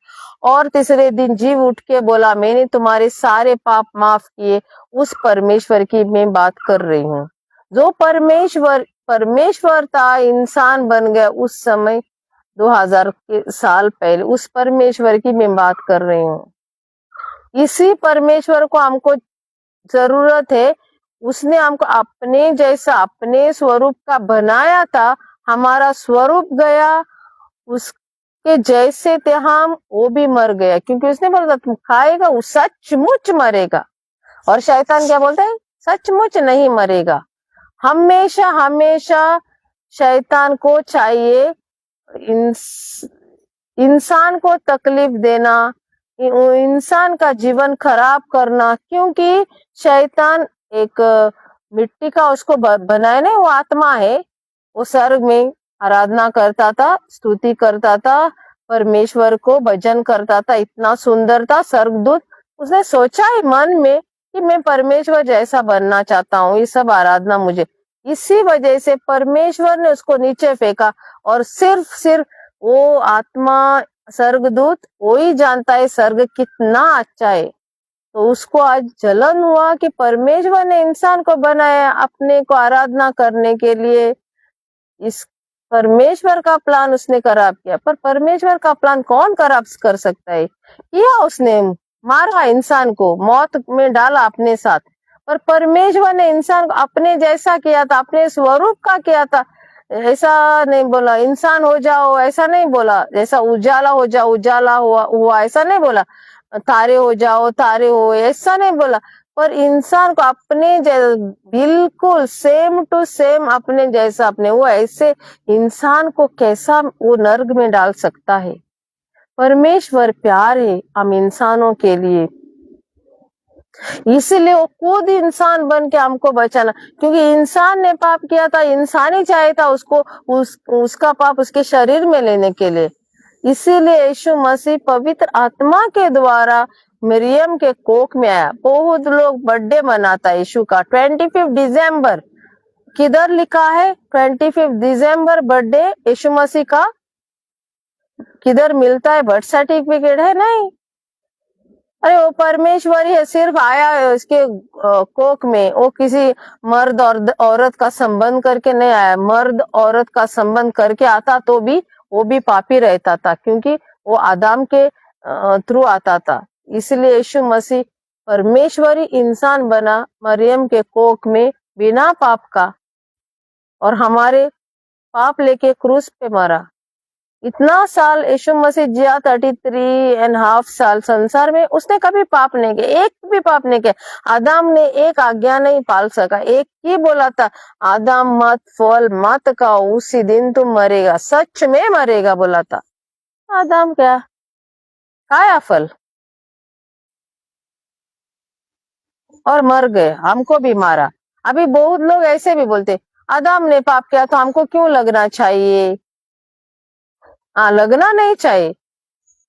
और तीसरे दिन जी उठ के बोला मैंने तुम्हारे सारे पाप माफ किए, उस परमेश्वर की मैं बात कर रही हूँ। जो परमेश्वर था, इंसान बन गया उस समय, 2000 के साल पहले, उस परमेश्वर की मैं बात कर रही हूँ। इसी परमेश्वर को हमको जरूरत है। उसने हमको अपने जैसा, अपने स्वरूप का बनाया था। हमारा स्वरूप गया, उसके जैसे थे हम, वो भी मर गया, क्योंकि उसने बोला था तुम खाएगा वो सचमुच मरेगा। और शैतान क्या बोलता है? सचमुच नहीं मरेगा। हमेशा हमेशा शैतान को चाहिए इंसान को तकलीफ देना, इंसान का जीवन खराब करना, क्योंकि शैतान एक मिट्टी का उसको बनाया नहीं, वो आत्मा है। वो स्वर्ग में आराधना करता था, स्तुति करता था, परमेश्वर को भजन करता था, इतना सुंदर था स्वर्गदूत। उसने सोचा ही मन में कि मैं परमेश्वर जैसा बनना चाहता हूँ, ये सब आराधना मुझे। इसी वजह से परमेश्वर ने उसको नीचे फेंका, और सिर्फ वो आत्मा स्वर्गदूत वो ही जानता है स्वर्ग कितना अच्छा है। तो उसको आज जलन हुआ कि परमेश्वर ने इंसान को बनाया अपने को आराधना करने के लिए। इस परमेश्वर का प्लान उसने खराब किया। पर परमेश्वर का प्लान कौन खराब कर सकता है? किया उसने, मारा इंसान को, मौत में डाला अपने साथ। पर परमेश्वर ने इंसान को अपने जैसा किया था, अपने स्वरूप का किया था। ऐसा नहीं बोला इंसान हो जाओ, ऐसा नहीं बोला। जैसा उजाला हो जाओ, उजाला हुआ ऐसा नहीं बोला। तारे हो जाओ, तारे हो, ऐसा नहीं बोला। पर इंसान को अपने बिल्कुल सेम टू सेम अपने जैसा, अपने वो ऐसे इंसान को कैसा वो नर्क में डाल सकता है? परमेश्वर प्यार है हम इंसानों के लिए, इसीलिए वो खुद इंसान बन के हमको बचाना। क्योंकि इंसान ने पाप किया था, इंसान ही चाहे था उसको उसका पाप उसके शरीर में लेने के लिए। इसीलिए यीशु मसीह पवित्र आत्मा के द्वारा मरियम के कोख में आया। बहुत लोग बर्थडे मनाता है यीशु का, 25 दिसंबर। किधर लिखा है 25 दिसंबर बर्थडे यीशु मसीह का? किधर मिलता है? बर्थ सर्टिफिकेट है? नहीं। अरे वो परमेश्वर ही है, सिर्फ आया है उसके कोख में। वो किसी मर्द और औरत का संबंध करके नहीं आया। मर्द औरत का संबंध करके आता तो भी वो भी पापी रहता था, क्योंकि वो आदम के थ्रू आता था। इसलिए यीशु मसीह परमेश्वरी इंसान बना मरियम के कोख में बिना पाप का, और हमारे पाप लेके क्रूस पे मरा। इतना साल यीशु मसीह जिया, 33.5 साल संसार में, उसने कभी पाप नहीं किया, एक भी पाप नहीं किया। आदम ने एक आज्ञा नहीं पाल सका, एक ही बोला था, आदम मत फल मत खाओ, उसी दिन तुम मरेगा, सच में मरेगा बोला था। आदम क्या खाया फल और मर गए, हमको भी मारा। अभी बहुत लोग ऐसे भी बोलते आदम ने पाप किया तो हमको क्यों लगना चाहिए? हाँ, लगना नहीं चाहिए,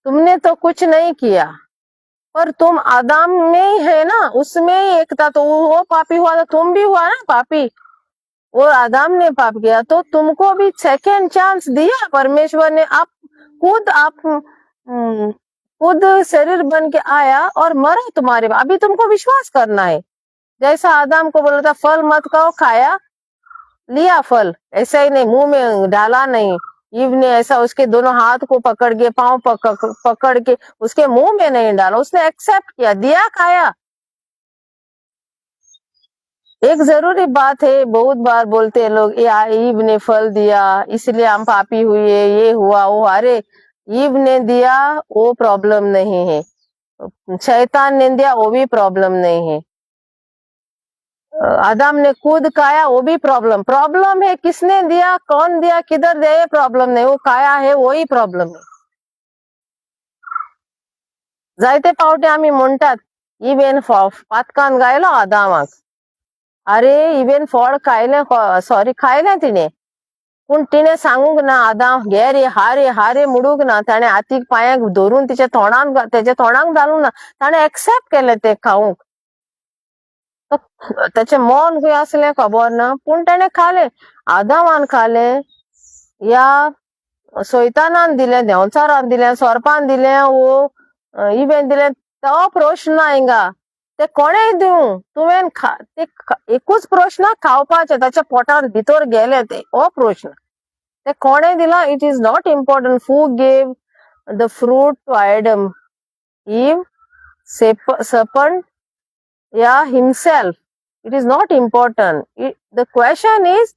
तुमने तो कुछ नहीं किया, पर तुम आदम में ही है ना, उसमें ही एक था। तो वो पापी हुआ तो तुम भी हुआ ना पापी। वो आदम ने पाप किया तो तुमको भी सेकेंड चांस दिया परमेश्वर ने। खुद शरीर बन के आया और मरा तुम्हारे। अभी तुमको विश्वास करना है। जैसा आदम को बोला था फल मत खाओ, खाया, लिया फल, ऐसा ही नहीं मुंह में डाला नहीं। ईव ने ऐसा उसके दोनों हाथ को पकड़ के, पांव पकड़ के उसके मुंह में नहीं डाला, उसने एक्सेप्ट किया, दिया, खाया। एक जरूरी बात है, बहुत बार बोलते हैं लोग ईव ने फल दिया इसलिए हम पापी हुए, ये हुआ वो। अरे ईव ने दिया वो प्रॉब्लम नहीं है, शैतान ने दिया वो भी प्रॉब्लम नहीं है, आदम ने खुद खाया वो भी प्रॉब्लम है किसने दिया, कौन दिया, किधर दिया, ये प्रॉब्लम नहीं, वो खाया है वही प्रॉब्लम है। जायते पावटे आम्ही म्हणतात इवेन पातकान गायलो आदामाक, अरे इवेन फळ खायले, सॉरी खायले तिने, पण तिने सांगूक ना आदाम घे रे, हा रे मुडूक ना, ताणे हातीक पांयाक धरून त्याच्या तोंडाक घालून ना, ताणे एक्सेप्ट केले ते खाऊक। त्याचे मन खंय असले खबर ना, पण ताणे खाले, आदामान खाले, या सैतानान दिले, देंवचारान दिले, सर्पान दिले, वो इवेन दिले, तो प्रश्न हिंगा ते कोणेय दिवं, तुवें ते एकूच प्रश्न खावपाचे, ताच्या पोटान भितर गेले ते, हो प्रश्न। ते कोणे दिला? It is not important who gave the fruit to Adam, Eve, serpent, yeah, himself. It is not important. The question is,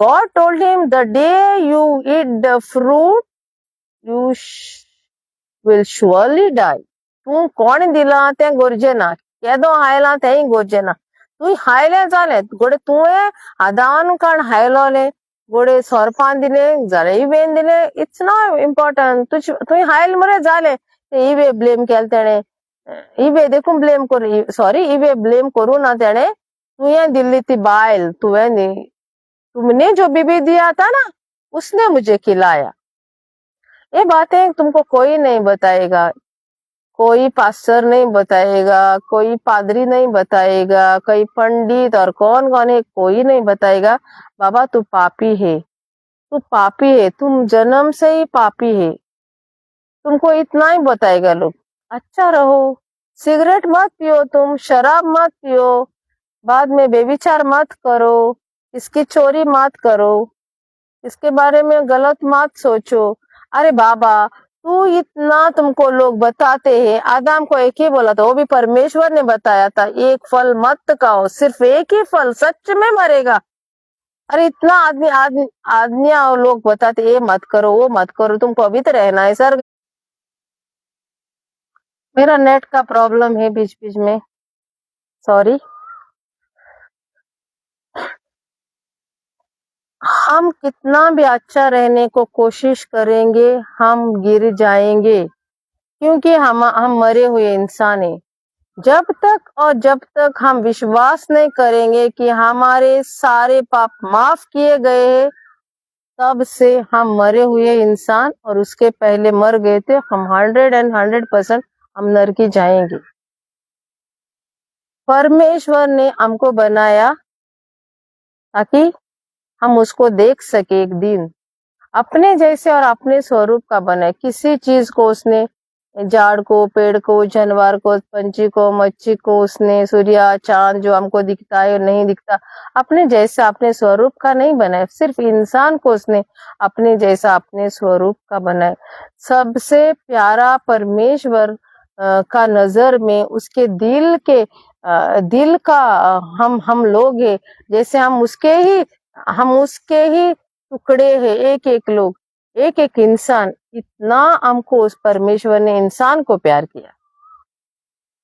God told him, the day you eat the fruit, you will surely die. तू कोण दिला ते गोरजेना, केदो हायला तेही गोरजेना. तू हायले जाले, गोडे तुवे आदान कान हायलोले, गोडे सोरपान दिले, जाले बेन दिले. It's not important. तू हायल मरे जाले, ते इवे ब्लेम केल तेने. इवे देखून ब्लेम करू, सॉरी, इवे ब्लेम करू ना तेने. तुये दिल्ली थी बाइल, तुमने जो बीबी दिया था ना, उसने मुझे खिलाया. ये बातें तुमको कोई नहीं बताएगा, कोई पास्टर नहीं बताएगा, कोई पादरी नहीं बताएगा, कोई पंडित और कौन कौन है, कोई नहीं बताएगा. बाबा तू पापी है, तू पापी है, तुम जन्म से ही पापी है. तुमको इतना ही बताएगा लोग. अच्छा रहो, सिगरेट मत पियो, तुम शराब मत पियो, बाद में बेविचार मत करो, इसकी चोरी मत करो, इसके बारे में गलत मत सोचो. अरे बाबा, तू इतना तुमको लोग बताते हैं. आदम को एक ही बोला था, वो भी परमेश्वर ने बताया था, एक फल मत खाओ, सिर्फ एक ही फल, सच में मरेगा. अरे इतना आदमी लोग बताते, ये मत करो, वो मत करो, तुमको अभी तो रहना है. सर, मेरा नेट का प्रॉब्लम है बीच बीच में, सॉरी. हम कितना भी अच्छा रहने को कोशिश करेंगे, हम गिर जाएंगे, क्योंकि हम मरे हुए इंसान हैं. जब तक हम विश्वास नहीं करेंगे कि हमारे सारे पाप माफ किए गए हैं, तब से हम मरे हुए इंसान, और उसके पहले मर गए थे, हम 100% हम नरकी जाएंगे. परमेश्वर ने हमको बनाया ताकि हम उसको देख सके एक दिन, अपने जैसे और अपने स्वरूप का बनाए. किसी चीज को उसने, झाड़ को, पेड़ को, जानवर को, पंछी को, मच्छी को, उसने सूर्य चांद जो हमको दिखता है नहीं दिखता, अपने जैसा अपने स्वरूप का नहीं बनाए. सिर्फ इंसान को उसने अपने जैसा अपने स्वरूप का बनाए. सबसे प्यारा परमेश्वर का नजर में उसके दिल का हम लोग है, जैसे हम उसके ही टुकड़े हैं, एक एक लोग, एक एक इंसान. इतना हमको उस परमेश्वर ने इंसान को प्यार किया.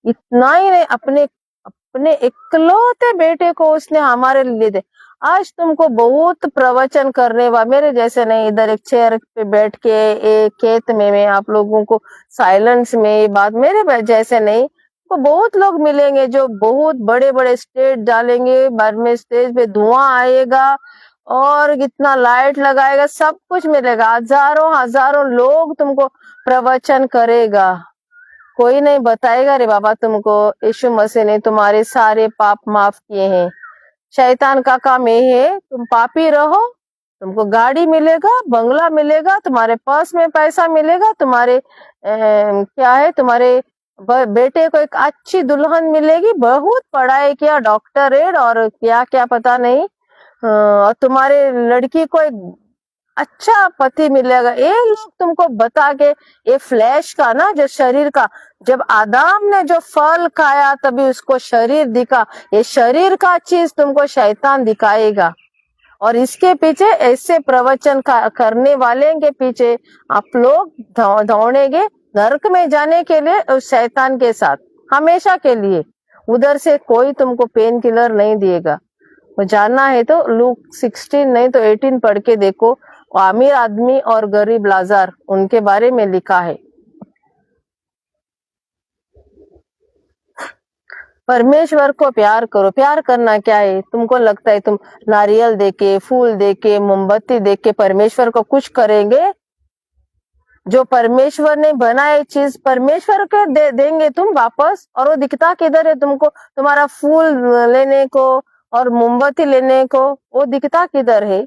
इतना ही नहीं, अपने इकलौते बेटे को उसने हमारे लिए दे. आज तुमको बहुत प्रवचन करने वाला, मेरे जैसे नहीं, इधर एक चेयर पे बैठ के एक खेत में मैं आप लोगों को साइलेंस में ये बात, मेरे जैसे नहीं, तो बहुत लोग मिलेंगे जो बहुत बड़े बड़े स्टेज डालेंगे, बाद में स्टेज पे धुआं आएगा और कितना लाइट लगाएगा, सब कुछ मिलेगा, हजारों हजारों लोग तुमको प्रवचन करेगा. कोई नहीं बताएगा, रे बाबा तुमको यीशु मसीह ने तुम्हारे सारे पाप माफ किए हैं. शैतान का काम ये है, तुम पापी रहो, तुमको गाड़ी मिलेगा, बंगला मिलेगा, तुम्हारे पर्स में पैसा मिलेगा, तुम्हारे क्या है, तुम्हारे बेटे को एक अच्छी दुल्हन मिलेगी, बहुत पढ़ाई किया, डॉक्टरेट और क्या क्या पता नहीं, और तुम्हारे लड़की को एक अच्छा पति मिलेगा. ये लोग तुमको बता के, ये फ्लैश का ना, जो शरीर का, जब आदम ने जो फल खाया तभी उसको शरीर दिखा, ये शरीर का चीज तुमको शैतान दिखाएगा. और इसके पीछे ऐसे प्रवचन करने वाले के पीछे आप लोग दौड़ेंगे नरक में जाने के लिए, उस शैतान के साथ हमेशा के लिए. उधर से कोई तुमको पेन किलर नहीं दिएगा. वो जानना है तो लूक 16 नहीं तो 18 पढ़ के देखो. अमीर आदमी और गरीब लाजार, उनके बारे में लिखा है. परमेश्वर को प्यार करो. प्यार करना क्या है? तुमको लगता है तुम नारियल देके, फूल देके, मोमबत्ती देके परमेश्वर को कुछ करेंगे? जो परमेश्वर ने बनाए चीज परमेश्वर को देंगे तुम वापस, और वो दिखता किधर है तुमको? तुम्हारा फूल लेने को और मोमबत्ती लेने को वो दिखता किधर है?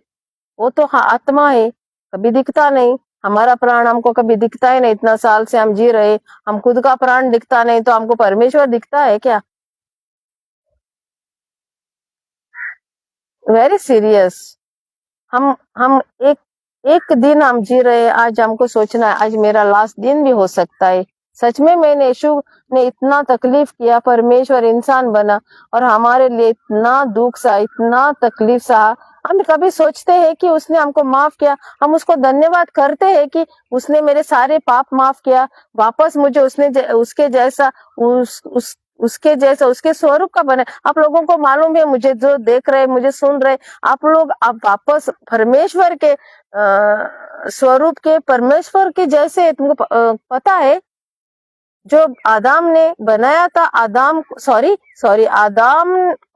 वो तो आत्मा है, कभी दिखता नहीं. हमारा प्राण हमको कभी दिखता ही नहीं, इतना साल से हम जी रहे, हम खुद का प्राण दिखता नहीं, तो हमको परमेश्वर दिखता है क्या? Very serious. हम एक दिन हम जी रहे हैं, आज हमको सोचना है आज मेरा लास्ट दिन भी हो सकता है। सच में मैंने यीशु ने इतना तकलीफ किया, परमेश्वर इंसान बना और हमारे लिए इतना दुख सहा, इतना तकलीफ सहा। हम कभी सोचते हैं कि उसने हमको माफ किया, हम उसको धन्यवाद करते हैं कि उसने मेरे सारे पाप माफ किया, वापस मुझे उसने उसके जैसा उसके जैसा उसके स्वरूप का बना। आप लोगों को मालूम है, मुझे जो देख रहे, मुझे सुन रहे, आप लोग आप वापस परमेश्वर के स्वरूप के, परमेश्वर के जैसे तुमको पता है जो आदाम ने बनाया था, आदाम को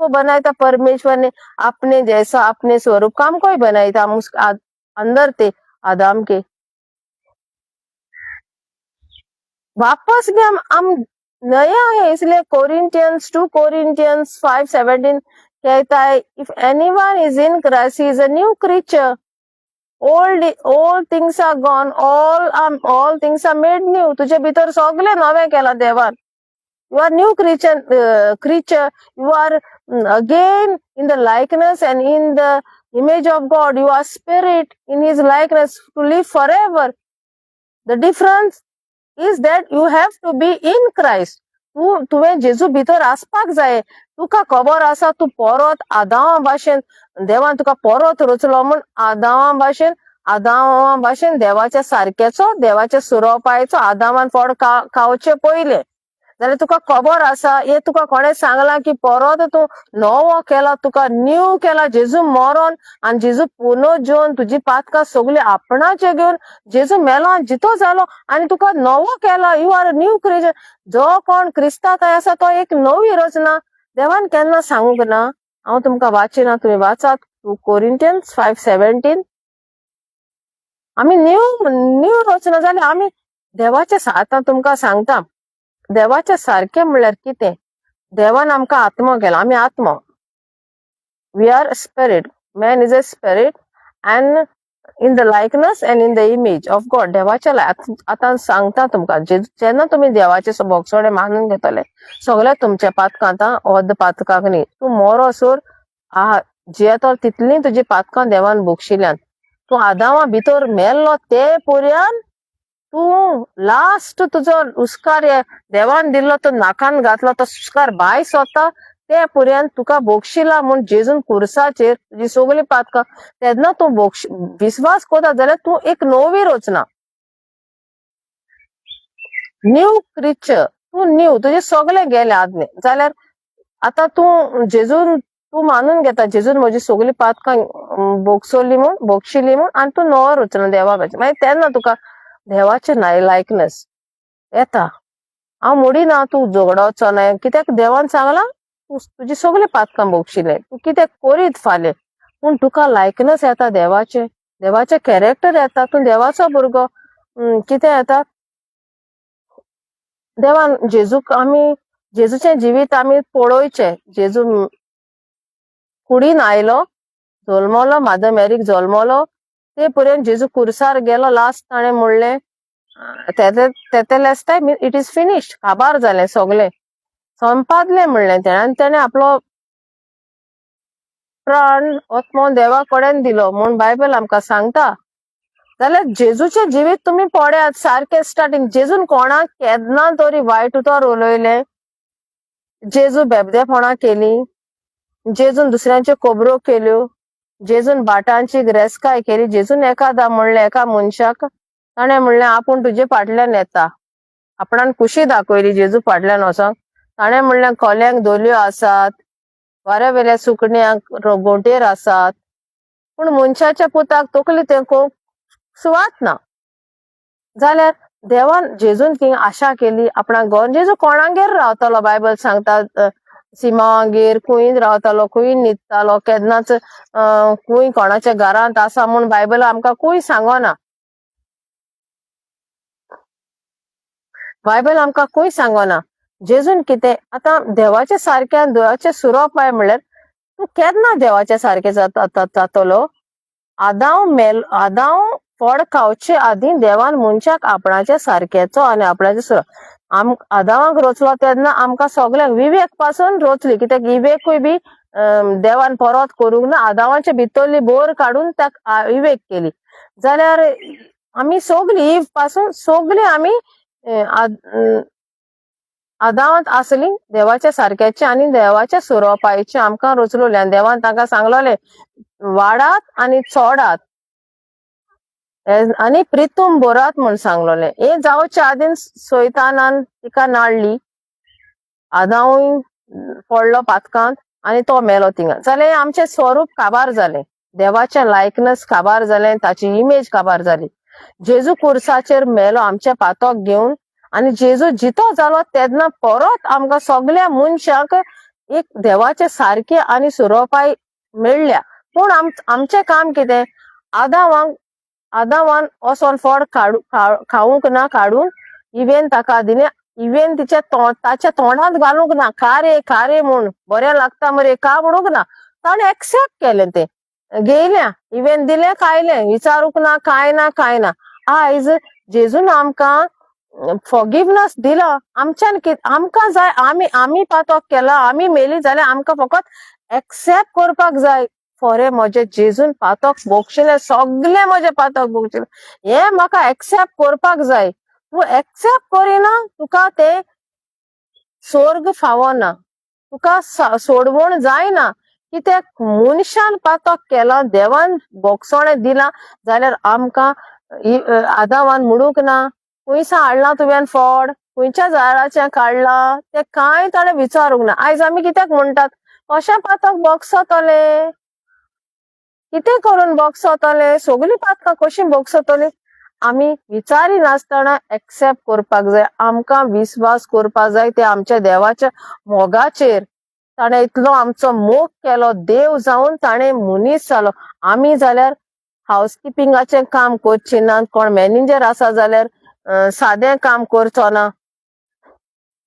बनाया था परमेश्वर ने अपने जैसा, अपने स्वरूप का हमको ही बनाया था। हम उस अंदर थे आदाम के, वापस भी हम नया है। इसलिए कोरिंथियंस 5:17 कहता है, if anyone is in Christ he is a new creature, all things are gone, all things are made new. तुझे भीतर सगळे नवे केला देवान. You are new creature. You are again in the likeness and in the image of God. You are spirit in his likeness to live forever. The difference is that you have to be in Christ. तुवें जेजू भितर आसपाक जाय. तुका खबर आसा तू परत आदामा भाशेन देवान तुका परत रचलो म्हण आदामा भाशेन देवाच्या सारक्याचो, देवाच्या सुरोपायचो आदामान फळ खावचे पयले जाल्यार तुका खबर आसा, हे तुका कोणे सांगला की परत तू नवो केला, तुका न्यू केला. जेजू मरोन आनी जेजू पुनर्जीवन तुजी पातकां सगळी आपणाचे घेवन जेजू मेलो जितो जालो आनी तुका नवो केला. You are new creation. जो कोण क्रिस्तांत आसा तो एक नवी रचना. देवान केन्ना सांगूंक ना, हांव तुमकां वाचिना, तुमी वाचात. कोरिंथियन्स 5:17 आमी न्यू रचना जाल्यार आमी देवाचे आतां तुमकां सांगता, देवाचे सारखे म्हणल्यार कितें. देवान आमकां आत्मो केला, आमी आत्मो. We are spirit. Man is a spirit and in the likeness and in the image of God. देवाच्या आतां सांगता तुमकां, जेन्ना तुमी देवाचे बोगसोडे मानून घेतले, सगळे तुमच्या पातकां आतां वद्द पातकाक न्ही. तूं मोरो सोर जियेतो तितली तुजी पातकां देवान बोगशिल्ल्यान. तूं आदामा भितर मेल्लो ते पर्यान तू लास्ट तुजो उस्कार देवान दिल्लो तो नाकान घातलो तो उस्कार भायर सोदता ते पर्यंत तुका बोगशिला म्हूण जेजून कुर्साचेर तुजी सगळी पातकां तेन्ना तूं विश्वास करता जाल्यार तूं एक नवी रचना, न्यू क्रिएचर. तूं न्यू, तुजे सगळे गेले आदले जाल्यार आतां तूं जेजून तूं मानून घेता, जेजून म्हजी सगळी पातकां बोगशिली म्हूण आनी तूं नवो रचना देवा भाशेन. मागीर तेन्ना तुका देवाचे लायकनेस येता. हांव मोडीना तूं झगडोचो न्हय, कित्याक देवान सांगला तुजी सगळी पातकां बोगशिले, तूं कितें करीत फाल्यां, पूण तुका लायकनेस येता देवाचे कॅरेक्टर येता. तूं देवाचो भुरगो. कितें येता, देवान जेजूचें जिवीत आमी पळोवचें. जेजू कुडीन आयलो, जल्मलो, मादर मॅरीक जल्मलो, ते पर्यंत जेजू कुर्सार गेलो. लास्ट ताणें म्हणलें तेतेलेच टायम इट इज फिनिश्ड, काबार जालें सगळें, संपादलें म्हणलें तेणें. तेणें आपलो प्राण आत्मो देवा कडेन दिलो म्हूण बायबल आमकां सांगता. जाल्यार जेजूचें जिवीत तुमी पळयात सारकें स्टार्टींग. जेजून कोणाक केन्ना तरी वायट उतर उलयलें, जेजू बेबदेपणां केली, जेजून दुसऱ्यांच्यो खबरो केल्यो, जेजून बाटांची रेस्काय केली. जेजून एकादा म्हणलें एका मनशाक, ताणें म्हणलें आपूण तुजे फाटल्यान येता. आपणान खुशी दाखयली जेजू फाटल्यान वचोंक. ताणें म्हणलें कोल्यांक दोल्यो आसात, वाऱ्या वेल्या सुकण्यांक गोटेर आसात, पूण मनशाच्या पुताक तकली तें सुवात ना. जाल्यार देवान जेजून थिंग आशा केली आपणाक घेवन. जेजू कोणागेर रावतालो, बायबल सांगता सिमागेर खूंय रावतालो, खूंय न्हिदतालो, केन्नाच खूंय कोणाच्या घरांत आसा म्हूण बायबल आमकां खूंय सांगना. बायबल आमकां खूंय सांगना. जेजून कितें आतां देवाच्या सारक्यान देवाचे सुरोपाय म्हणल्यार तूं केन्ना देवाच्या सारकें जातलो. आदाम फळ खावचे आदीं देवान मनशाक आपणाच्या सारक्याचो आनी आपणाचे सुरो आदामाक रचलो तेन्ना आमकां सगळ्यांक विवेक पासून रचली. कित्याक विवेकूय बी देवान परत करूंक ना. आदामाच्या भितरली बोर काडून ताका विवेक केली. जाल्यार आमी सगळी ईव पासून सगळी आमी आदावंत आसली देवाच्या सारक्याचे आनी देवाच्या सुरोपायेचे आमकां रचलोले आनी देवान तांकां सांगलोले वाडात आनी चोडात आनी प्रितूम बरात म्हूण सांगलोले. हे जावच्या आदीन सैतानान तिका नाडली, आदावूय पडलो पातकांत आनी तो मेलो थिंगा. जाल्यार आमचे स्वरूप काबार जाले, देवाचे लायकनेस काबार जाले, ताची इमेज काबार जाली. जेजू कुर्साचेर मेलो आमचे पातक घेवन आनी जेजू जितो जालो तेन्ना परत आमकां सगळ्या मनशाक एक देवाचे सारखे आनी सुरोपाय मेळ्ळ्या. पूण आमचें काम कितें? आदावान वचोन फळ खावूंक ना काडून इवेन ताका दिलें, इवेन ताच्या तोंडांत घालूंक ना. खारे म्हूण बरें लागता मरे का म्हणूंक ना. ताणें एक्सेप्ट केलें, तें घेयल्या, इवेन दिलें, खायलें, विचारूंक ना, कांय ना. आयज जेजून आमकां फॉरगिवनेस दिला. आमकां जाय, आमी पातक केला, आमी मेली जाल्यार आमकां फकत एक्सेप्ट करपाक जाय. फोरे म्हजे जेजून पातक बोगशिले, सगळे म्हजे पातक बोगशिले, हे म्हाका एक्सेप्ट करपाक जाय. तूं एक्सेप्ट करिना तुका ते स्वर्ग फावना, तुका सोडवण जायना. कित्याक मनशान पातक केला, देवान बोगसोणें दिला जाल्यार आमकां आदावान म्हणूंक ना खुंयसा हाडला तुवें फळ, खंयच्या झाडाचें काडला, तें कांय ताणें विचारूंक ना. आयज आमी कित्याक म्हणटात कशें पातक बोगसतले, कितें करून बोगसतले, सगळीं पातकां कशीं बोगसतली. आमी विचारी नासतना एक्सेप्ट करपाक जाय. आमकां विश्वास करपाक जाय ते आमच्या देवाच्या मोगाचेर. ताणें इतलो आमचो मोग केलो, देव जावन ताणें मनीस जालो. आमी जाल्यार हाऊसकीपिंगाचें काम करची ना, कोण मॅनेजर आसा जाल्यार सादें काम करचो ना.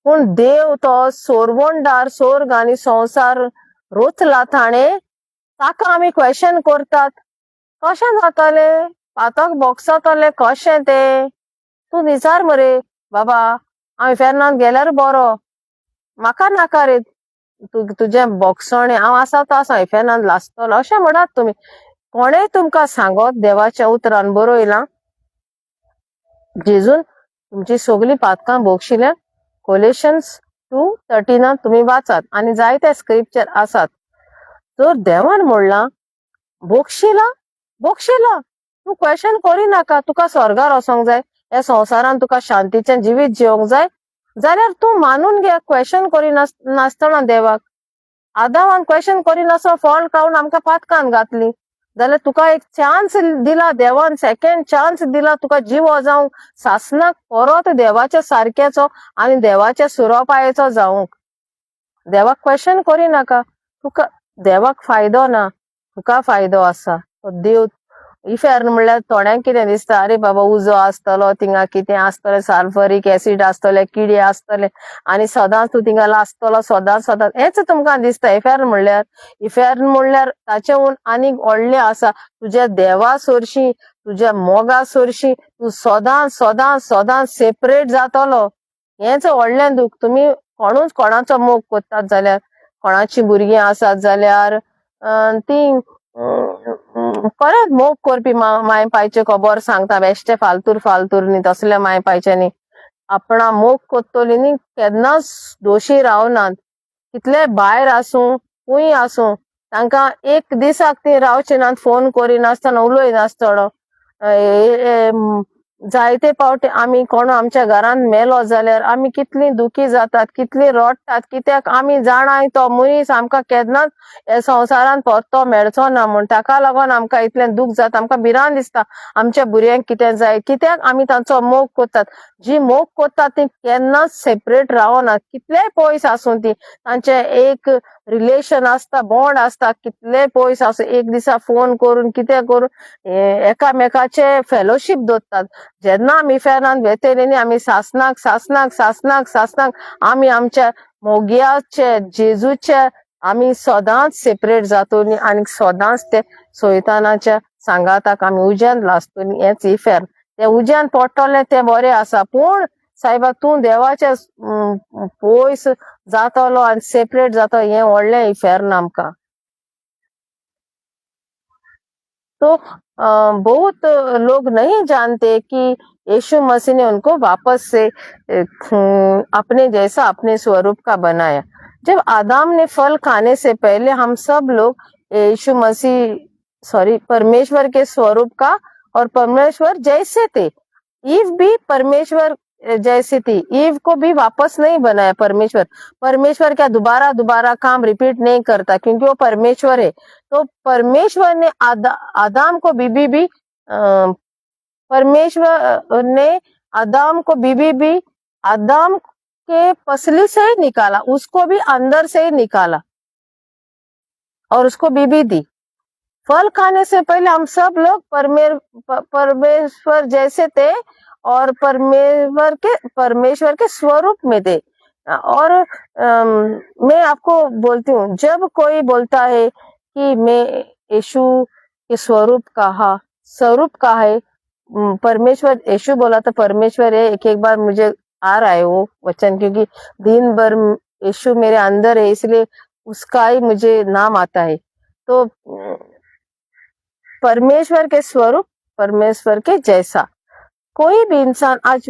पूण देव तो सोरवणदार, स्वर्ग आनी संवसार रचला ताणें, ताका आमी क्वेशन करतात कशें जातले, पातक बोगसतले कशें ते. तूं विचार मरे बाबा, हांव फेरनांत गेल्यार बरो, म्हाका नाका रे तुजें बोगसोणें, हांव आसा तो आसा फेरनांत लासतलो अशें म्हणटात तुमी. कोणें तुमकां सांगत देवाच्या उतरान बरयलां जेजून तुमची सगळीं पातकां बोगशिल्या. कोलेशन्स 2:13 तुमी वाचात आनी जायते स्क्रिप्चर आसात. जर देवान म्हणलां बोगशिला, तूं क्वेशन करिनाका. तुका स्वर्गार वचोंक जाय, ह्या संवसारान तुका शांतीचें जिवीत जिवंक जाय जाल्यार तूं मानून घे. क्वेशन करिनासतना देवाक. आदावान क्वेशन करिनासतना फळ खावन आमकां पातकान घातली जाल्यार तुका एक चान्स दिला देवान, सेकंड चान्स दिला तुका जीव जावंक, सासनाक परत देवाच्या सारक्याचो आनी देवाच्या सुरोपायेचो जावंक. देवाक क्वेशन करिनाका. तुका देवाक फायदो ना, तुका फायदो आसा. देव इफेर्न म्हणल्यार थोड्यांक कितें दिसता, अरे बाबा उजो आसतलो, थिंगा कितें आसतलें, सल्फरीक एसीड आसतले, किडे आसतले आनी सदांच तूं थिंगा लासतलो सदांच हेच तुमकां दिसता. इफेर्न म्हणल्यार ताचेहून आनीक व्हडलें आसा. तुज्या देवा सोरशी, तुज्या मोगा सोरशी तूं सदांच सेपरेट जातलो. हेच व्हडलें दूख. तुमी कोणाचो मोग कोत्तात जाल्यार, कोणाची भुरगीं आसात जाल्यार ती खरेंच मोग करपी माय पायचे खबर सांगता, बेश्टे फालतूर न्ही, तसले माय पायचे न्ही. आपणा मोग कोत्तली न्ही केन्नाच दोशी रावनात. कितले भायर आसूं खूंय आसूं तांकां एक दिसाक ती रावची नात, फोन करिनासतना उलय नासतलो. जायते फावटी आमी कोण आमच्या घरान मेलो जाल्यार आमी कितली दुखी जातात, कितली रडटात. कित्याक आमी जाणाय तो मनीस आमकां केन्नाच ह्या संवसारान परतो मेळचो ना म्हूण. ताका लागून आमकां इतलें दूख जाता, आमकां भिरांत दिसता आमच्या भुरग्यांक कितें जाय. कित्याक आमी तांचो मोग कोत्तात. जी मोग कोत्तात ती केन्नाच सेपरेट रावनात. कितलेय पयस आसूं ती, तांचे एक रिलेशन आसता, बॉन्ड आसता, कितले पयस आसूं, एक दिसा फोन करून कितें करून एकामेकाचे फेलोशीप दवरतात. जेन्ना आमी फेरान वेतेली न्ही आमी सासनाक आमी आमच्या मोग्याचे जेजूचे आमी सदांच सेपरेट जातोली आनी सदांच ते सैतानाच्या सांगाताक आमी उज्यान लासतोली. हेच इफेर ते उज्यान पडटले ते बरें आसा. पूण सायबा तूं देवाचे पयस जातलो आनी सेपरेट जातो हें व्हडलें इफेर ना आमकां. तो बहुत लोग नहीं जानते कि यीशु मसीह ने उनको वापस से अपने जैसा अपने स्वरूप का बनाया। जब आदम ने फल खाने से पहले हम सब लोग यीशु मसीह परमेश्वर के स्वरूप का और परमेश्वर जैसे थे। ईव भी परमेश्वर जैसी थी। ईव को भी वापस नहीं बनाया परमेश्वर। परमेश्वर क्या दोबारा काम रिपीट नहीं करता, क्योंकि वो परमेश्वर है। तो परमेश्वर ने आदम को बीबी भी परमेश्वर ने आदम को बीबी भी आदम के पसली से ही निकाला, उसको भी अंदर से ही निकाला और उसको बीबी दी। फल खाने से पहले हम सब लोग परमेश्वर जैसे थे और परमेश्वर के स्वरूप में थे। और मैं आपको बोलती हूँ, जब कोई बोलता है कि मैं यीशु के स्वरूप का है, परमेश्वर यीशु बोला तो परमेश्वर है। एक बार मुझे आ रहा है वो वचन, क्योंकि दिन भर यीशु मेरे अंदर है, इसलिए उसका ही मुझे नाम आता है। तो परमेश्वर के स्वरूप, परमेश्वर के जैसा। कोई भी इंसान आज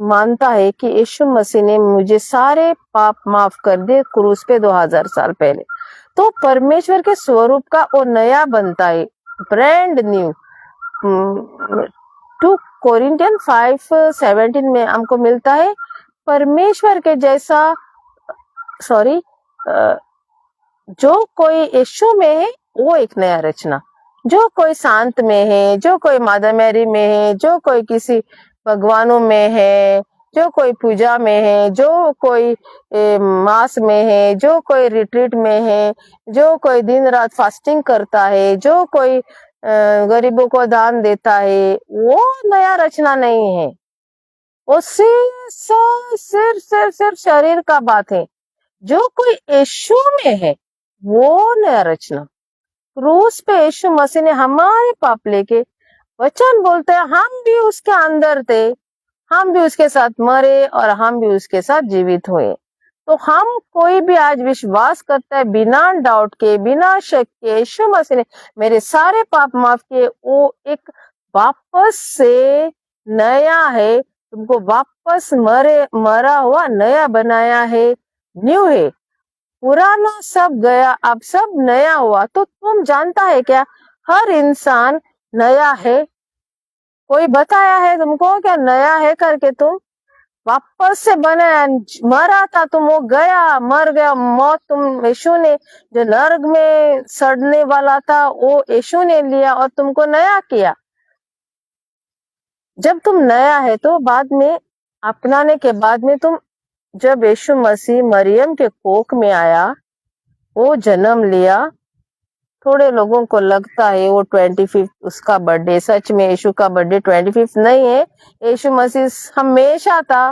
मानता है कि यीशु मसीह ने मुझे सारे पाप माफ कर दिए क्रूस पे 2000 साल पहले, तो परमेश्वर के स्वरूप का वो नया बनता है, ब्रांड न्यू। 2 कोरिंथियन 5:17 में हमको मिलता है, परमेश्वर के जैसा जो कोई यीशु में है वो एक नया रचना। जो कोई शांत में है, जो कोई मादा मैरी में है, जो कोई किसी भगवानों में है, जो कोई पूजा में है, जो कोई मास में है, जो कोई रिट्रीट में है, जो कोई दिन रात फास्टिंग करता है, जो कोई गरीबों को दान देता है, वो नया रचना नहीं है। वो सिर्फ शरीर का बात है। जो कोई यीशु में है वो नया रचना। क्रूस पे यीशु मसीह ने हमारे पाप लेके, वचन बोलते हैं हम भी उसके अंदर थे, हम भी उसके साथ मरे और हम भी उसके साथ जीवित हुए। तो हम कोई भी आज विश्वास करता है बिना डाउट के, बिना शक के, यीशु मसीह ने मेरे सारे पाप माफ किए, वो एक वापस से नया है, तुमको वापस मरा हुआ नया बनाया है, न्यू है। पुराना सब गया, अब सब नया हुआ। तो तुम जानता है क्या, हर इंसान नया है। कोई बताया है तुमको क्या नया है करके? तुम वापस से बनाया। मरा था तुम, वो गया, मर गया, मौत तुम यीशु ने, जो नरक में सड़ने वाला था वो यीशु ने लिया और तुमको नया किया। जब तुम नया है तो बाद में अपनाने के बाद में तुम, जब यीशु मसीह मरियम के कोख में आया, वो जन्म लिया, थोड़े लोगों को लगता है वो 25 उसका बर्थडे, सच में यीशु का बर्थडे 25 नहीं है। यीशु मसीह हमेशा था,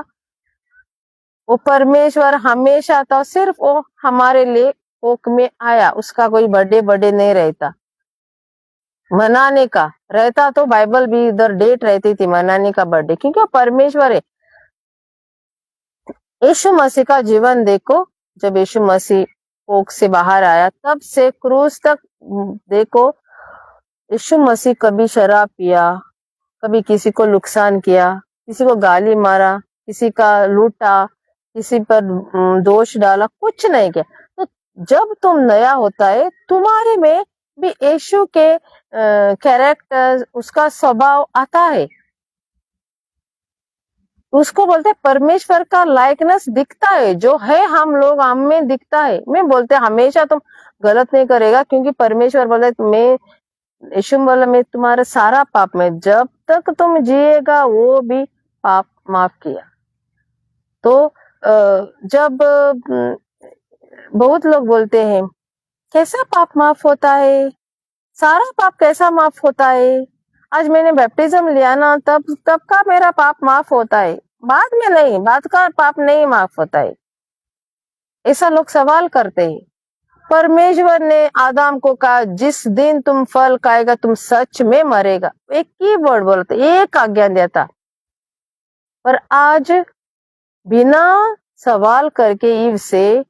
वो परमेश्वर हमेशा था, सिर्फ वो हमारे लिए कोख में आया। उसका कोई बर्थडे नहीं रहता, मनाने का रहता तो बाइबल भी इधर डेट रहती थी मनाने का बर्थडे, क्योंकि वो परमेश्वर है। यीशु मसीह का जीवन देखो, जब यीशु मसीह कोख से बाहर आया तब से क्रूस तक देखो, यीशु मसीह कभी शराब पिया, कभी किसी को नुकसान किया, किसी को गाली मारा, किसी का लूटा, किसी पर दोष डाला, कुछ नहीं किया। तो जब तुम नया होता है, तुम्हारे में भी यीशु के कैरेक्टर, उसका स्वभाव आता है। उसको बोलते हैं परमेश्वर का लाइकनेस दिखता है, जो है हम लोग हम में दिखता है। मैं बोलते हमेशा तुम गलत नहीं करेगा, क्योंकि परमेश्वर बोलते मैं, यीशु बोला मैं तुम्हारा सारा पाप में, जब तक तुम जिएगा वो भी पाप माफ किया। तो जब बहुत लोग बोलते हैं कैसा पाप माफ होता है, सारा पाप कैसा माफ होता है? आज मैंने बैप्टिज्म लिया ना, तब का मेरा पाप माफ होता है, बाद में नहीं, बाद का पाप नहीं माफ होता है, ऐसा लोग सवाल करते हैं। परमेश्वर ने आदम को कहा जिस दिन तुम फल खाएगा तुम सच में मरेगा, एक ही वर्ड बोलते, एक आज्ञा देता। पर आज बिना सवाल करके ईव से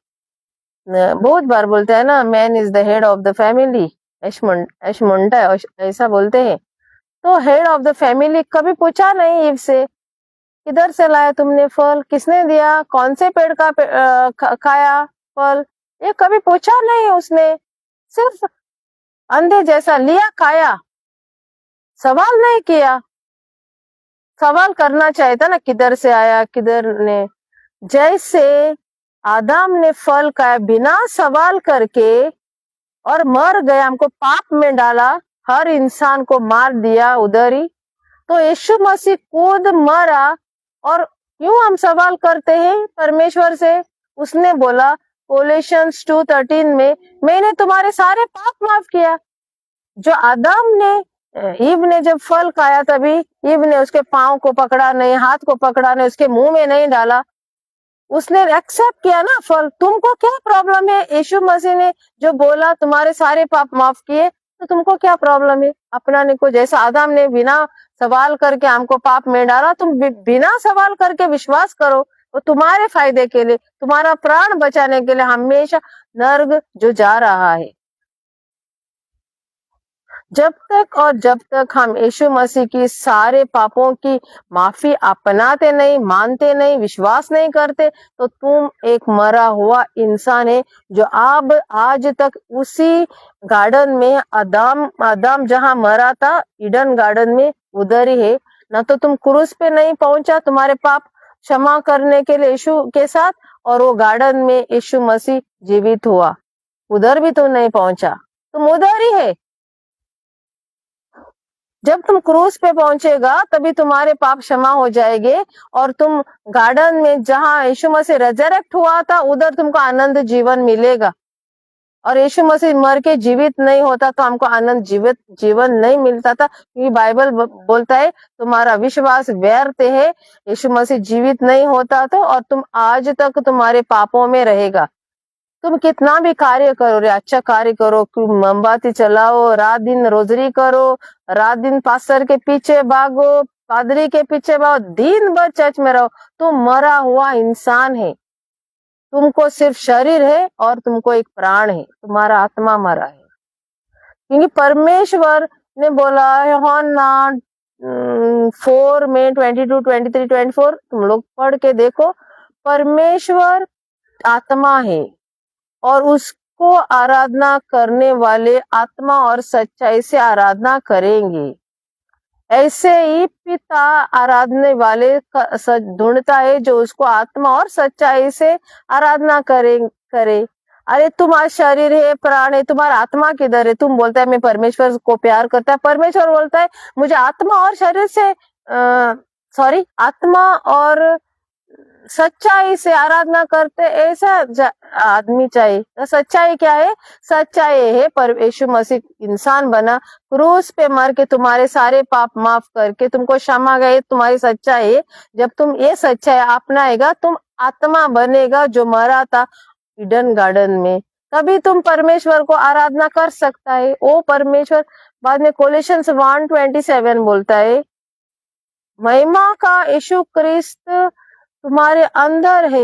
बहुत बार बोलते हैं ना, man is the head of the family, ऐशमुंडा ऐसा बोलते हैं। तो हेड ऑफ द फैमिली कभी पूछा नहीं ईव से, किधर से लाया तुमने फल, किसने दिया, कौन से पेड़ का खाया फल, ये कभी पूछा नहीं उसने। सिर्फ अंधे जैसा लिया खाया, सवाल नहीं किया। सवाल करना चाहिए था ना, किधर से आया किधर ने। जैसे आदम ने फल खाया बिना सवाल करके और मर गया, हमको पाप में डाला, हर इंसान को मार दिया उधर ही, तो यीशु मसीह खुद मरा। और क्यों हम सवाल करते हैं परमेश्वर से? उसने बोला कोलोसियंस 2:13 में, मैंने तुम्हारे सारे पाप माफ किया। जो आदम ने ईव ने जब फल खाया, तभी ईव ने उसके पांव को पकड़ा नहीं, हाथ को पकड़ा नहीं, उसके मुंह में नहीं डाला, उसने एक्सेप्ट किया ना फल। तुमको क्या प्रॉब्लम है? यीशु मसीह ने जो बोला तुम्हारे सारे पाप माफ किए, तो तुमको क्या प्रॉब्लम है अपनाने को? जैसा आदम ने बिना सवाल करके हमको पाप में डाला, तुम बिना सवाल करके विश्वास करो, वो तुम्हारे फायदे के लिए, तुम्हारा प्राण बचाने के लिए, हमेशा नर्क जो जा रहा है। जब तक हम यीशु मसीह की सारे पापों की माफी अपनाते नहीं, मानते नहीं, विश्वास नहीं करते, तो तुम एक मरा हुआ इंसान है, जो अब आज तक उसी गार्डन में आदम जहां मरा था, ईडन गार्डन में, उधर ही है ना। तो तुम क्रूस पे नहीं पहुंचा तुम्हारे पाप क्षमा करने के लिए यीशु के साथ, और वो गार्डन में यीशु मसीह जीवित हुआ, उधर भी तुम नहीं पहुंचा, तुम उधर ही है। जब तुम क्रूस पे पहुंचेगा तभी तुम्हारे पाप क्षमा हो जाएंगे, और तुम गार्डन में जहां यीशु मसीह रेजरेक्ट हुआ था, उधर तुमको आनंद जीवन मिलेगा। और यीशु मसीह मर के जीवित नहीं होता तो हमको आनंद जीवन नहीं मिलता था, क्योंकि बाइबल बोलता है तुम्हारा विश्वास व्यर्थ है, यीशु मसीह जीवित नहीं होता तो, और तुम आज तक तुम्हारे पापों में रहेगा। तुम कितना भी कार्य करो रे, अच्छा कार्य करो, मोमबत्ती चलाओ, रात दिन रोजरी करो, रात दिन पास्टर के पीछे भागो, पादरी के पीछे भागो, दिन भर चर्च में रहो, तुम मरा हुआ इंसान है। तुमको सिर्फ शरीर है और तुमको एक प्राण है, तुम्हारा आत्मा मरा है। क्योंकि परमेश्वर ने बोला यूहन्ना 4 में 22, 23, 24, तुम लोग पढ़ के देखो, परमेश्वर आत्मा है और उसको आराधना करने वाले आत्मा और सच्चाई से आराधना करेंगे। ऐसे ही पिता आराधने वाले ढूंढता है जो उसको आत्मा और सच्चाई से आराधना करे। अरे तुम्हारा शरीर है, प्राण है, तुम्हारा आत्मा किधर है? तुम बोलता है मैं परमेश्वर को प्यार करता है, परमेश्वर बोलता है मुझे आत्मा और शरीर से आत्मा और सच्चाई से आराधना करते ऐसा आदमी चाहिए। तो सच्चाई क्या है? सच्चाई है पर यीशु मसीह इंसान बना, क्रूस पे मर के तुम्हारे सारे पाप माफ करके तुमको क्षमा गए, तुम्हारी सच्चाई है। जब तुम ये सच्चाई अपनाएगा, तुम आत्मा बनेगा जो मरा था ईडन गार्डन में, तभी तुम परमेश्वर को आराधना कर सकता है। ओ परमेश्वर, बाद में कोलोसियंस 1:27 बोलता है, महिमा का यीशु क्रिस्त तुम्हारे अंदर है।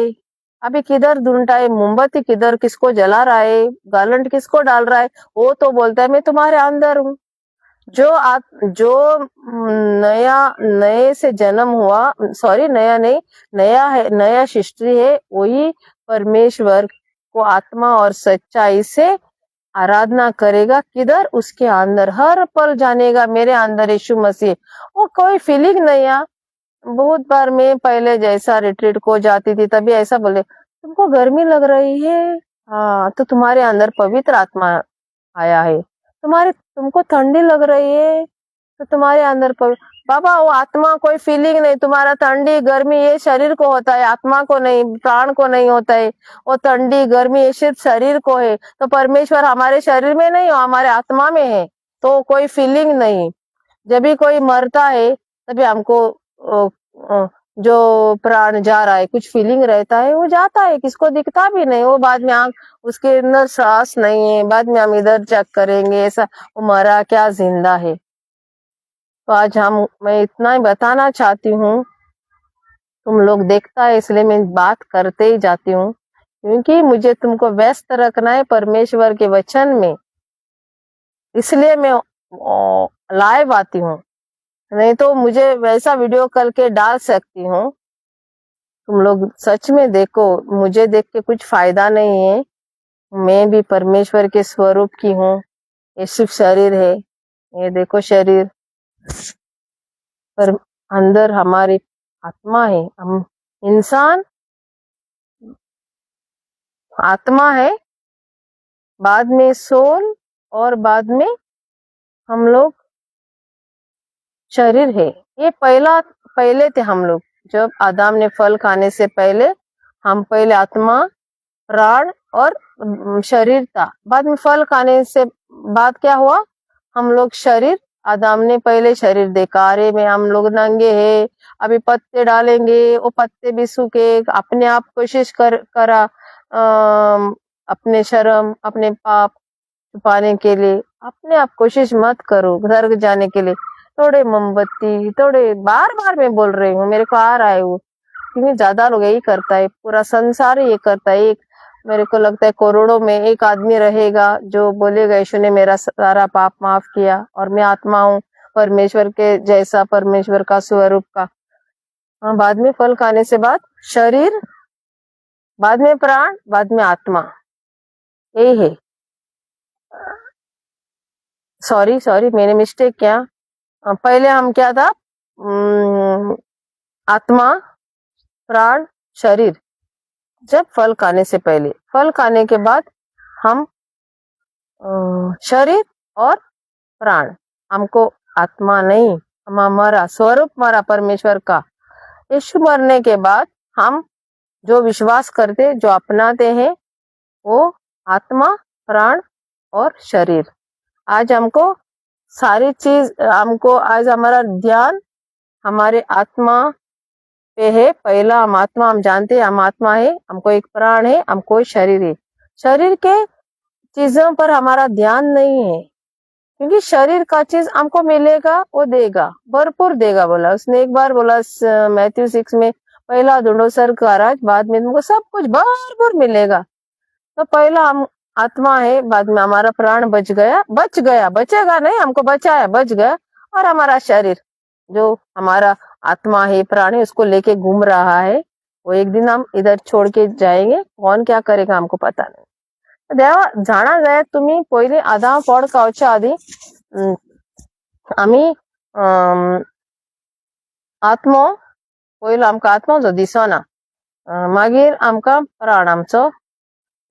अभी किधर ढूंढता है? मोमबत्ती किधर, किसको जला रहा है, गारंट किसको डाल रहा है? वो तो बोलता है मैं तुम्हारे अंदर हूँ। जो नए से जन्म हुआ, नया नहीं, नया है, नया सृष्टि है, वही परमेश्वर को आत्मा और सच्चाई से आराधना करेगा। किधर? उसके अंदर हर पल जानेगा मेरे अंदर यीशु मसीह। वो कोई फीलिंग नहीं है। बहुत बार मैं पहले जैसा रिट्रीट को जाती थी, तभी ऐसा बोले तुमको गर्मी लग रही है, हाँ तो तुम्हारे अंदर पवित्र आत्मा आया है। तुमको ठंडी लग रही है तो तुम्हारे अंदर बाबा वो आत्मा कोई फीलिंग नहीं। तुम्हारा ठंडी गर्मी ये शरीर को होता है, आत्मा को नहीं, प्राण को नहीं होता है। वो ठंडी गर्मी ये सिर्फ शरीर को है। तो परमेश्वर हमारे शरीर में नहीं, हमारे आत्मा में है, तो कोई फीलिंग नहीं। जब भी कोई मरता है तभी हमको जो प्राण जा रहा है कुछ फीलिंग रहता है, वो जाता है, किसको दिखता भी नहीं। वो बाद में उसके अंदर सांस नहीं है, बाद में हम इधर चेक करेंगे ऐसा वो मरा क्या जिंदा है। तो आज मैं इतना ही बताना चाहती हूँ, तुम लोग देखता है इसलिए मैं बात करते ही जाती हूँ, क्योंकि मुझे तुमको व्यस्त रखना है परमेश्वर के वचन में, इसलिए मैं लाइव आती हूँ। नहीं तो मुझे वैसा वीडियो करके डाल सकती हूँ। तुम लोग सच में देखो, मुझे देख के कुछ फायदा नहीं है। मैं भी परमेश्वर के स्वरूप की हूँ। ये सिर्फ शरीर है, ये देखो शरीर, पर अंदर हमारी आत्मा है। हम इंसान आत्मा है, बाद में सोल, और बाद में हम लोग शरीर है। ये पहले थे हम लोग। जब आदम ने फल खाने से पहले हम पहले आत्मा, प्राण और शरीर था। बाद में फल खाने से बाद क्या हुआ, हम लोग शरीर। आदम ने पहले शरीर देखा, अरे में हम लोग नंगे हैं, अभी पत्ते डालेंगे, वो पत्ते भी सूखे। अपने आप कोशिश करा अपने शर्म, अपने पाप छुपाने के लिए। अपने आप कोशिश मत करो स्वर्ग जाने के लिए। थोड़े मोमबत्ती, थोड़े बार बार मैं बोल रही हूँ, मेरे को आ रहा है वो, क्योंकि ज्यादा लोग यही करता है, पूरा संसार ये करता है। एक मेरे को लगता है करोड़ों में एक आदमी रहेगा जो बोलेगा यीशु ने मेरा सारा पाप माफ किया और मैं आत्मा हूँ परमेश्वर के जैसा, परमेश्वर का स्वरूप का। हाँ, बाद में फल खाने से बाद शरीर, बाद में प्राण, बाद में आत्मा, यही है। सॉरी मैंने मिस्टेक किया। पहले हम क्या था, आत्मा, प्राण, शरीर। जब फल खाने से पहले, फल खाने के बाद हम शरीर और प्राण। हमको आत्मा नहीं, हम हमारा स्वरूप हमारा परमेश्वर का। यीशु मरने के बाद हम जो विश्वास करते, जो अपनाते हैं, वो आत्मा, प्राण और शरीर। आज हमको सारी चीज, हमको आज हमारा ध्यान हमारे आत्मा पे है। पहला हम आत्मा, हम जानते हैं हम आत्मा है, हमको एक प्राण है, हमको शरीर है। शरीर के चीजों पर हमारा ध्यान नहीं है, क्योंकि शरीर का चीज हमको मिलेगा, वो देगा, भरपूर देगा बोला उसने। एक बार बोला मैथ्यू 6 में, पहला ढूंढो स्वर्ग का राज, बाद में तुमको सब कुछ भरपूर मिलेगा। तो पहला हम आत्मा है, बाद में हमारा प्राण बचेगा नहीं, हमको बचाया, बच गया। और हमारा शरीर जो हमारा आत्मा है, प्राण है, उसको लेके घूम रहा है। वो एक दिन हम इधर छोड़ के जाएंगे, कौन क्या करेगा हमको पता नहीं। देवा जाणा जाय, तुम्ही पहिले आधा पॉडकास्टच्या आधी आम्ही आत्मो, पयलो आमकां आत्मो जो दिसना, मागीर आमकां प्राण आमचो,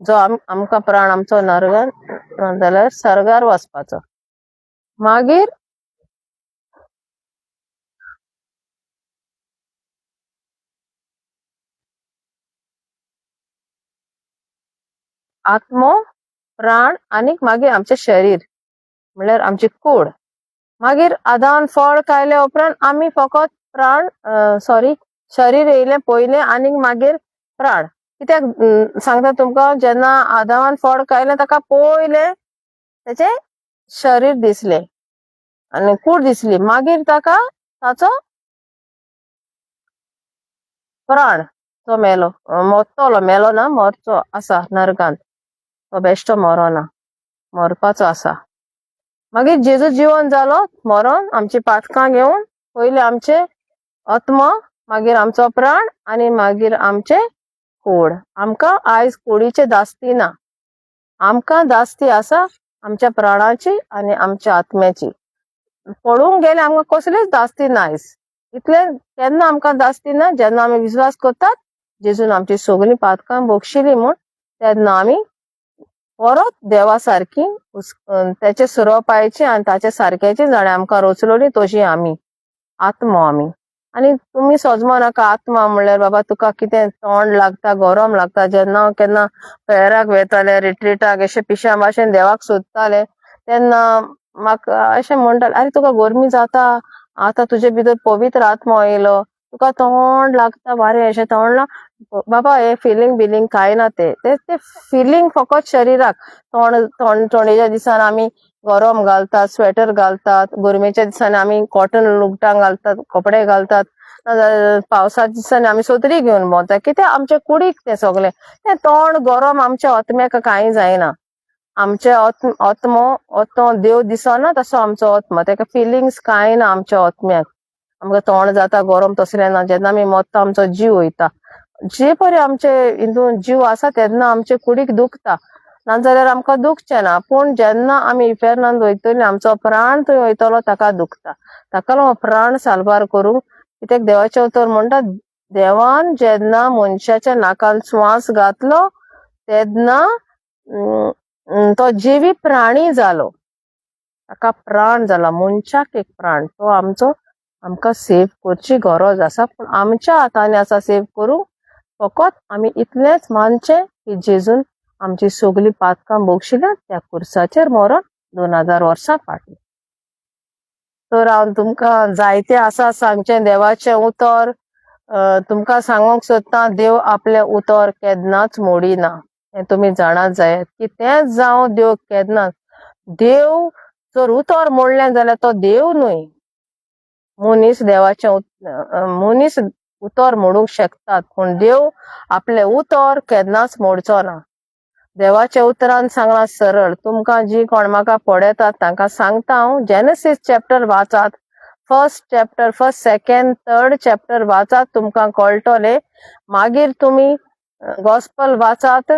जो आमकां प्राण आमचो नरकान जाल्यार सर्गार वचपाचो। मागीर आत्मो, प्राण आणि मागीर आमचे शरीर म्हणल्यार आमची कूड। मागीर आदान फळ खायले उपरांत आम्ही फकत प्राण, शरीर येयले पयले आनी मागीर प्राण। कित्याक सांगता तुमकां, जेन्ना आदामान फळ खायलें ताका पयले त्याचे शरीर दिसले आनी कूड दिसली, मागीर ताका ताचो प्राण तो मेलो, मोरतलो, मेलो ना, मरचो आसा नरकांत, तो बेश्टो मरोना, मरपाचो आसा। मागीर जेजू जिवन जालो, मरोन आमची पातकां घेवन पयले आमचे आत्मा, मागीर आमचो प्राण आनी मागीर आमचे कूड। आमकां आयज कुडीचे दास्ती ना, आमकां दास्ती आसा आमच्या प्राणाची आनी आमच्या आत्म्याची। पळोवंक गेले आमकां कसलीच दास्ती ना आयज। इतले केन्ना आमकां दास्ती ना, जेन्ना आमी विश्वास करतात जेजून आमची सगळीं पातकां बोगशिली म्हूण, तेन्ना आमी परत देवा सारकी त्याचे सुरपायची आनी ताचे सारक्याची जाणे आमकां रचलो न्ही, तशी आमी आत्मो आमी। आनी तुमी सोजमो नाका, आत्मा म्हणल्यार बाबा तुका कितें तोंड लागता, गरम लागता। जेन्ना केन्ना पेराक वेताले, रिट्रीटाक, अशें पिश्या भाशेन देवाक सोदताले, तेन्ना म्हाका अशें म्हणटाले, अरे तुका गरमी जाता, आतां तुजे भितर पवित्र आत्मो येयलो, तुका तोंड लागता, भारी अशें तोंड लाग। बाबा हे फिलिंग काय ना, ते फिलिंग फकत शरिराक। थोडेच्या दिसान आमी गरम घालतात, स्वेटर घालतात, गरमेच्या दिसांनी आमी कॉटन लुगटां घालतात, कपडे घालतात, पावसाच्या दिसांनी आमी सत्री घेवन भोंवतात। कित्याक आमचे कुडीक ते सगळे, ते तोंड गरम आमच्या आत्म्याक कांय जायना। आमचे आत्मो देव दिसना तसो आमचो आत्मा, तेका फिलिंग्स कांय ना आमच्या आत्म्याक। आमकां तोंड जाता गरम तसलें ना. जेन्ना आमी मरता आमचो जीव वयता, जे परी आमचे हितून जीव आसा तेन्ना आमचे कुडीक दुखता, नाजाल्यार आमकां दुखचें ना. पूण जेन्ना आमी इफेर्नांत वयतली आमचो प्राण थंय वयतलो ताका दुखता. ताका लागून प्राण सालबार करूंक कित्याक देवाचें उतर म्हणटा, देवान जेन्ना मनशाच्या नाकान स्वास घातलो तेन्ना तो जिवी प्राणी जालो, ताका प्राण जाला. मनशाक एक प्राण, तो आमकां सेव करची गरज आसा. पूण आमच्या हातांनी आसा सेव करूंक. फकत आमी इतलेंच मानचें की जेजून आमची सगळीं पातकां बोगशिल्यांत त्या कुर्साचेर मरोन 2000 वर्सां फाटीं. तर हांव तुमकां जायतें आसा सांगचें देवाचें उतर. तुमकां सांगूंक सोदतां, देव आपलें उतर केन्नाच मोडिना. हें तुमी जाणात जाय. कितेंच जावं देव केन्नाच, देव जर उतर मोडलें जाल्यार तो देव न्हय. मनीस मनीस उतर मोडूंक शकतात, पूण देव आपलें उतर केन्नाच मोडचो ना. देवाच्या उतरान सांगलां सरळ. तुमकां जी कोण म्हाका पळयतात तांकां सांगता हांव, जेनेसीस चॅप्टर वाचात, first chapter, first, second, third chapter वाचात, तुमकां कळटलें. मागीर तुमी गॉस्पल वाचात,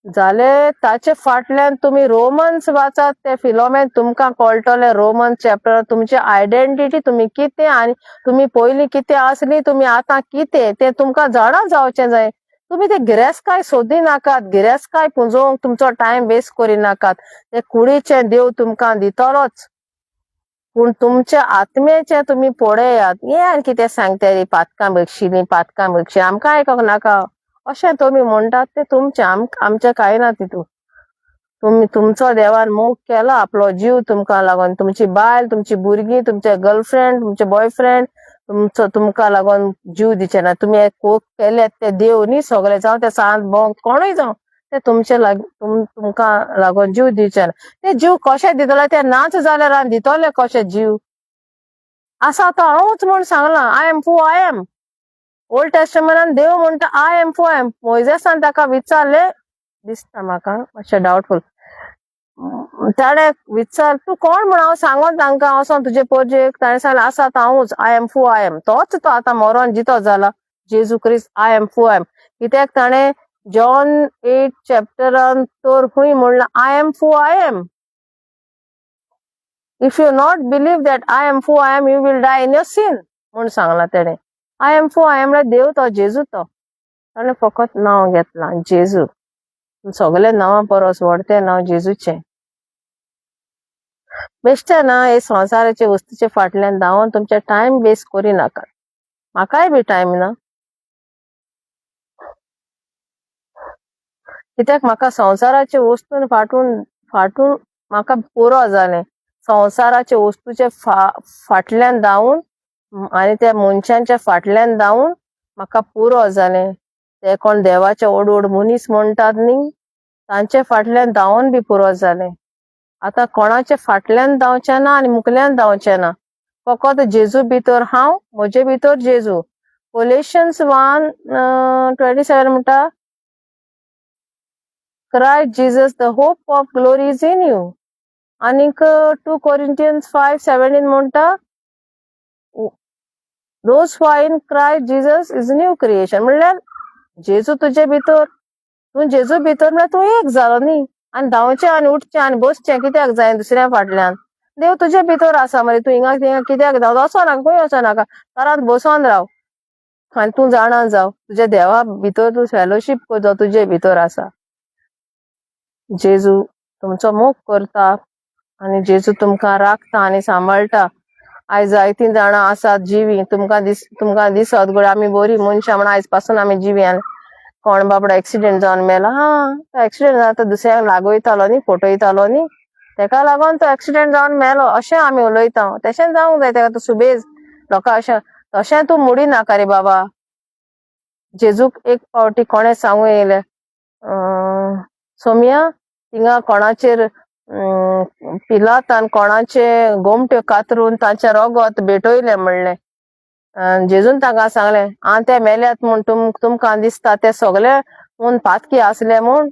जाले ताचे फाटल्यान तुमी रोमन्स वाचात, ते फिलोमेन, तुमकां कळटलें रोमन चॅप्टर तुमची आयडेंटिटी, तुमी कितें आनी तुमी पयलीं कितें आसली, तुमी आतां कितें, तें तुमकां जाणा जावचें जाय. तुमी ते गिरेस्काय सोदी नाकात, गिरेस्काय पुंजोवंक तुमचो टायम वेस्ट करिनाकात. ते कुडीचें देव तुमकां दितलोच, पूण तुमच्या आत्मेचें तुमी पळयात. हें कितें सांगता रे, पातकां बगशिलीं, पातकां बगशिलीं, आमकां आयकोंक नाका अशें तुमी म्हणटात, तें तुमचें, आमचें कांय ना तितून. तुमचो देवान मोग केला, आपलो जीव तुमकां लागून, तुमची बायल, तुमची भुरगीं, तुमचे गर्लफ्रेंड, तुमचे बॉयफ्रेंड तुमकां लागून जीव दिचे ना. तुमी कोक केले ते देव न्ही सगळे, जावं ते सांत भोंग कोणूय जावं, ते तुमचे तुमकां लागून जीव दिवचे ना. ते जीव कशें दितले, ते नाच जाल्यार दितले कशें जीव. आसा तो हांवूच म्हूण सांगलां, आय am who I M. Old टेस्टमेंटान देव म्हणटा आय एम हू आय एम. मोइसेसान ताका विचारले, दिसता म्हाका मातशें डावटफूल, ताणे विचार तूं कोण म्हण, हांव सांगोन तांकां वचोन तुजे पोरजेक. ताणें सांगलें आसा तो हांवूच, आय एम हू आय एम. तोच तो आतां मरोन जितो जाला, जेजू क्रिस्त, आय एम हू आय एम. कित्याक ताणें जॉन 8 चॅप्टरान तर खूंय म्हणलां, I am who I am. If you not believe that I am who I am, you will die in your sin म्हूण सांगलां तेणें. आय एम हू आय एम म्हळ्यार देव तो, जेजू तो. ताणें फकत नांव घेतलां जेजू. सगळे नांवां परस व्हड नांव जेजूचें. बेश्टें ना हे संवसाराचे वस्तूचे फाटल्यान धांवून तुमचे टायम वेस्ट करिनाकात. म्हाकाय बी टायम ना, कित्याक म्हाका संवसाराचे वस्तून फाटून म्हाका पुरो जालें. संवसाराचे वस्तूचे फाटल्यान धांवून आनी त्या मनशांच्या फाटल्यान धांवून म्हाका पुरो जालें. ते कोण देवाचे ओड मनीस म्हणटात न्ही, तांचे फाटल्यान धांवून बी पुरो जालें. आतां कोणाचे फाटल्यान धांवचें ना आनी मुखल्यान धांवचें ना, फकत जेजू भितर हांव, म्हजे भितर जेजू. कोलेशन्स 1:27 म्हणटा, Christ Jesus, the hope of glory is in you. आनीक 2 Corinthians 5:17 म्हणटा, those who are in Christ Jesus is new creation. म्हणल्यार जेजू तुजे भितर, तूं जेजू भितर म्हणल्यार तूं एक जालो न्ही. आनी धांवचें आनी उठचें आनी बसचें कित्याक जाय दुसऱ्या फाटल्यान. देव तुजे भितर आसा मरे, तूं हिंगा थिंगा कित्याक धांव, वचो नाका, खंय वचो नाका, घरांत बसोन राव आनी तूं जाणा जाव तुज्या देवा भितर तूं फेलोशीप करचो, तुजे भितर आसा. जेजू तुमचो मोग करता आनी जेजू तुमकां राखता आनी सांबाळटा. आयज जायतीं जाणां आसात जिवी, तुमकां दिसत गड आमी बरी मनशां म्हण आयज पासून आमी जिवी, आनी कोण बाबडो एक्सिडेंट जावन मेला. तो एक्सिडेंट जावन तो दुसऱ्याक लागयतालो न्ही, फटयतालो न्ही, तेका लागोन तो एक्सिडेंट जावन मेलो अशें आमी उलयता. तशें जावंक जाय, तेका तो सुबेज लोकां अशें तशें तूं मुडी नाका रे बाबा. जेजूक एक फावटी कोणें सांगूं येयलें, सोम्या थिंगा कोणाचेर पिलातान कोणाचे गोमट्यो कातरून तांचे रगत भेटयलें म्हणलें. जेजून तांकां सांगलें, हांव ते मेल्यात म्हूण तुमकां दिसता ते सगळे मन पातकी आसले म्हूण,